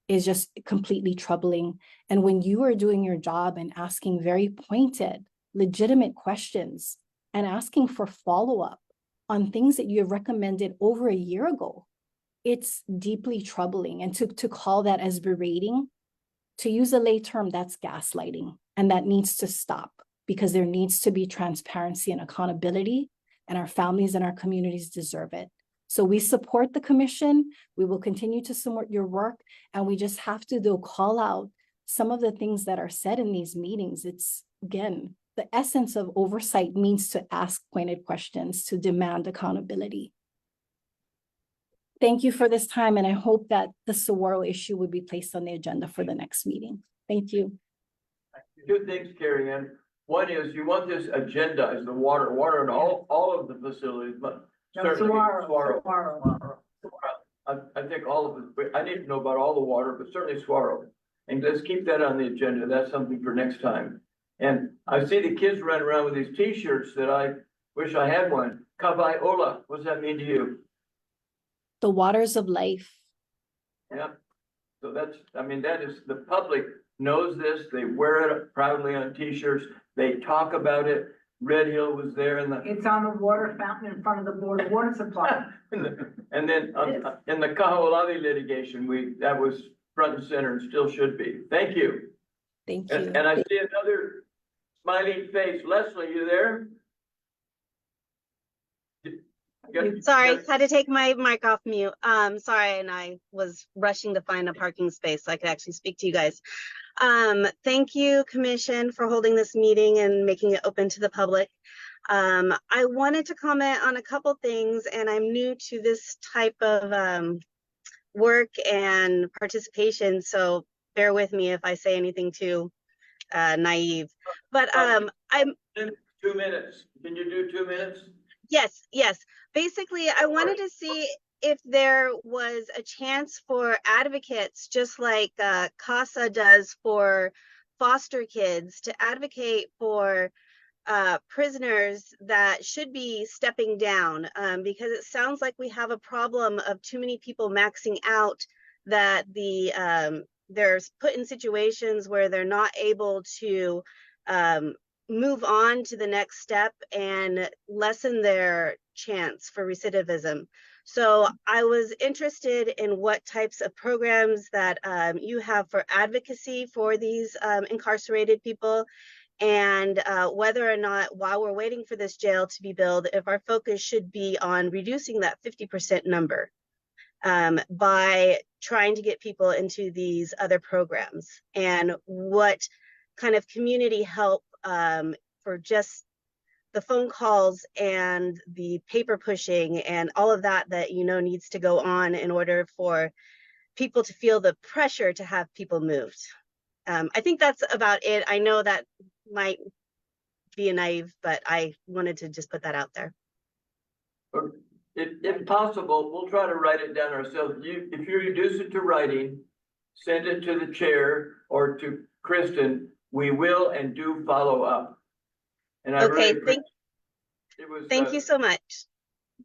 is just completely troubling. And when you are doing your job and asking very pointed, legitimate questions and asking for follow-up on things that you have recommended over a year ago, it's deeply troubling. And to call that as berating, to use a lay term, that's gaslighting. And that needs to stop because there needs to be transparency and accountability, and our families and our communities deserve it. So we support the commission. We will continue to support your work. And we just have to call out some of the things that are said in these meetings. It's, again, the essence of oversight means to ask pointed questions, to demand accountability. Thank you for this time, and I hope that the Saguaro issue would be placed on the agenda for the next meeting. Thank you. 2 things, Carrie Ann. One is you want this agenda as the water in all of the facilities, but certainly Saguaro. I think all of it. I need to know about all the water, but certainly Saguaro. And let's keep that on the agenda. That's something for next time. And I see the kids running around with these T-shirts that I wish I had one. Kamehameha, what does that mean to you? The waters of life. Yeah, so that's, I mean, that is, the public knows this, they wear it proudly on t-shirts, they talk about it. Red Hill was there in the, It's on the water fountain in front of the Board of Water Supply. and then in the Kaho'olawe litigation, that was front and center and still should be. Thank you. Thank you. And I see another smiling face. Leslie, you there? Sorry, had to take my mic off mute. Sorry, and I was rushing to find a parking space so I could actually speak to you guys. Thank you, Commission, for holding this meeting and making it open to the public. I wanted to comment on a couple things, and I'm new to this type of work and participation, so bear with me if I say anything too naive. But I'm 2 minutes. Can you do 2 minutes? Yes. Basically, I wanted to see if there was a chance for advocates, just like CASA does for foster kids, to advocate for prisoners that should be stepping down, because it sounds like we have a problem of too many people maxing out, that they're put in situations where they're not able to move on to the next step and lessen their chance for recidivism. So I was interested in what types of programs that you have for advocacy for these incarcerated people, and whether or not, while we're waiting for this jail to be built, if our focus should be on reducing that 50% number by trying to get people into these other programs, and what kind of community help for just the phone calls and the paper pushing and all of that needs to go on in order for people to feel the pressure to have people moved. I think that's about it. I know that might be naive, but I wanted to just put that out there. If possible, we'll try to write it down ourselves. If you reduce it to writing, send it to the chair or to Kristen. We will and do follow up. And I Okay, really it was thank you so much.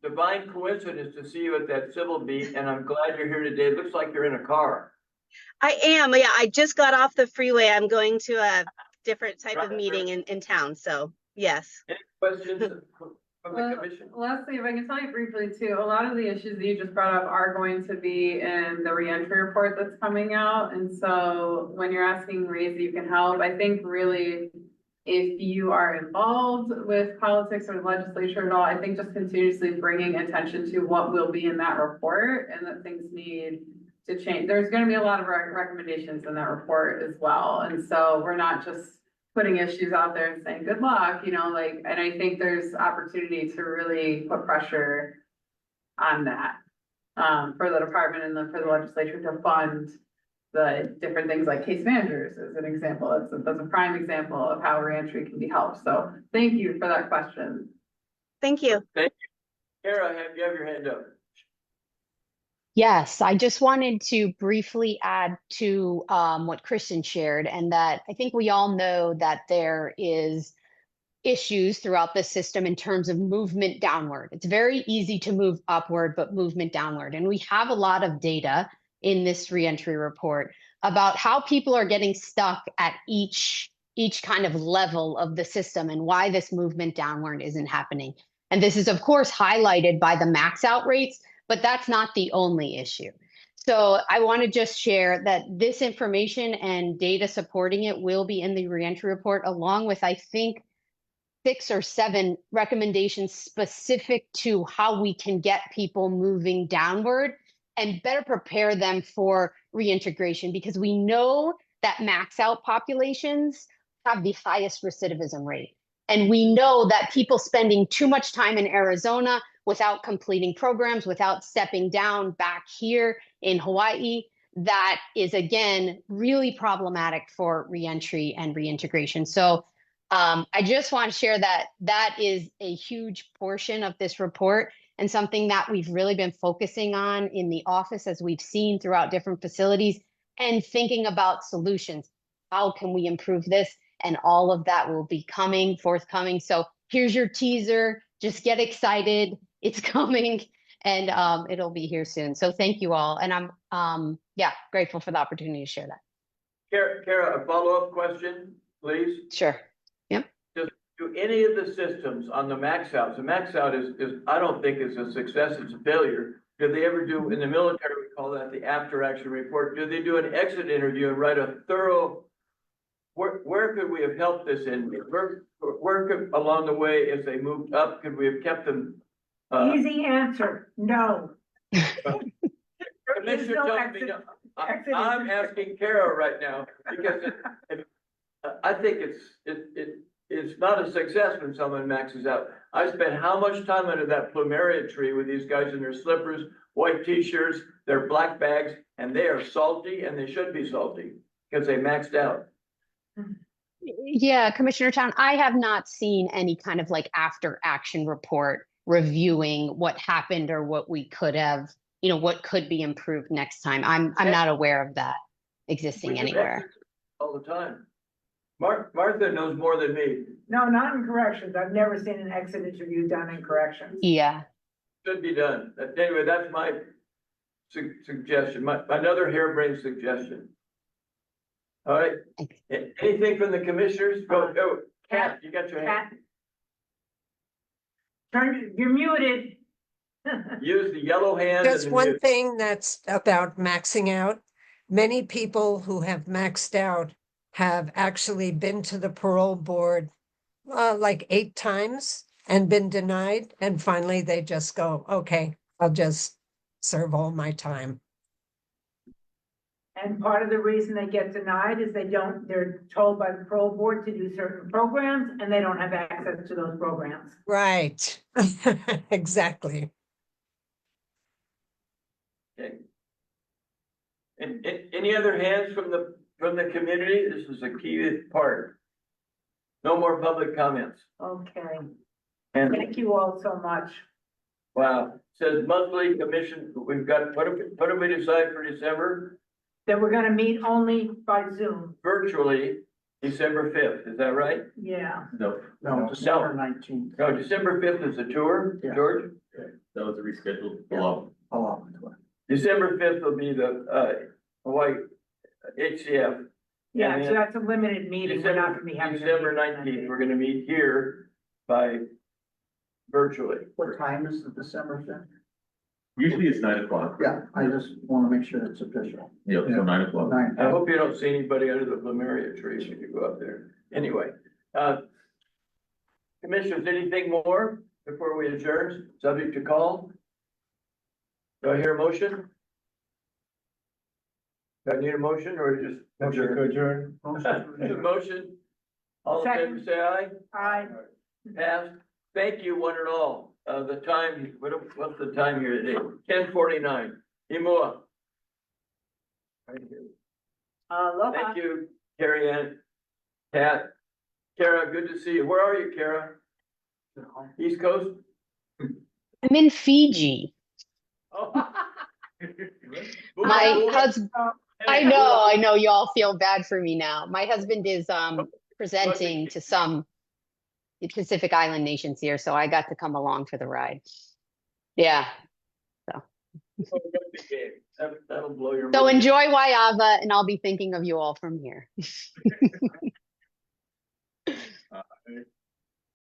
Divine coincidence to see you at that civil beat, and I'm glad you're here today. It looks like you're in a car. I am, yeah. I just got off the freeway. I'm going to a different type of meeting in town. So yes. Any questions from the commission? Leslie, if I can tell you briefly too, a lot of the issues that you just brought up are going to be in the reentry report that's coming out. And so when you're asking ways that you can help, I think really, if you are involved with politics or the legislature at all, I think just continuously bringing attention to what will be in that report and that things need to change. There's going to be a lot of recommendations in that report as well. And so we're not just putting issues out there and saying, good luck, and I think there's opportunity to really put pressure on that for the department and then for the legislature to fund the different things like case managers as an example. That's a prime example of how reentry can be helped. So thank you for that question. Thank you. Thank you. Kara, you have your hand up. Yes, I just wanted to briefly add to what Kristen shared, and that I think we all know that there is issues throughout the system in terms of movement downward. It's very easy to move upward, but movement downward. And we have a lot of data in this reentry report about how people are getting stuck at each kind of level of the system and why this movement downward isn't happening. And this is, of course, highlighted by the max out rates, but that's not the only issue. So I want to just share that this information and data supporting it will be in the reentry report, along with, I think, 6 or 7 recommendations specific to how we can get people moving downward and better prepare them for reintegration, because we know that max out populations have the highest recidivism rate. And we know that people spending too much time in Arizona without completing programs, without stepping down back here in Hawaii, that is, again, really problematic for reentry and reintegration. So I just want to share that that is a huge portion of this report and something that we've really been focusing on in the office, as we've seen throughout different facilities, and thinking about solutions. How can we improve this? And all of that will be forthcoming. So here's your teaser. just get excited. It's coming and it'll be here soon. So thank you all. And I'm yeah, grateful for the opportunity to share that. Kara, a follow-up question, please. Sure. Yep. Do any of the systems on the max out, the max out is I don't think is a success, it's a failure. Do they ever do, in the military, we call that the after action report. Do they do an exit interview and write a thorough, where could we have helped this in? Where could, along the way, as they moved up, could we have kept them? Easy answer, no. Commissioner tells me, no. I'm asking Kara right now, because I think it's not a success when someone maxes out. I spent how much time under that plumeria tree with these guys in their slippers, white t-shirts, their black bags, and they are salty, and they should be salty because they maxed out. Yeah, Commissioner Town, I have not seen any kind of like after action report reviewing what happened or what we could have, you know, what could be improved next time. I'm not aware of that existing anywhere. All the time. Martha knows more than me. No, not in corrections. I've never seen an exit interview done in corrections. Yeah. Should be done. Anyway, that's my suggestion, another harebrained suggestion. All right, anything from the commissioners? Go, Kat, you got your hand. You're muted. Use the yellow hand. Just one thing that's about maxing out. Many people who have maxed out have actually been to the parole board like 8 times and been denied. And finally, they just go, okay, I'll just serve all my time. And part of the reason they get denied is they're told by the parole board to do certain programs and they don't have access to those programs. Right. Exactly. Okay. And any other hands from the community? This is a key part. No more public comments. Okay. And thank you all so much. Wow. Says monthly commission. We've got, what did we decide for December? That we're gonna meet only by Zoom. Virtually, December 5th. Is that right? Yeah. No, December 19th. No, December 5th is the tour, Yeah. George? That was a rescheduled. December 5th will be the Hawaii HCF. Yeah, And so then that's a limited meeting. We're not gonna be having. a December meeting that 19th, day. we're gonna meet here by virtually. What time is the December 5th? Usually it's 9 o'clock. Yeah, I just want to make sure it's official. Yep, so 9 o'clock. I hope you don't see anybody under the plumeria trees when you go up there. Anyway, commissioners, anything more before we adjourn? Subject to call? Do I hear a motion? Do I need a motion or just adjourn? Motion. All in favor, say aye. Aye. Passed. Thank you, one and all. The time, what's the time here today? 10:49. Imua. Aloha. Thank you, Carrie Ann. Kat. Kara, good to see you. Where are you, Kara? East Coast? I'm in Fiji. Oh. My husband, I know you all feel bad for me now. My husband is presenting to some Pacific Island nations here, so I got to come along for the ride. Yeah. So That'll blow your so mind. enjoy Waiava, and I'll be thinking of you all from here.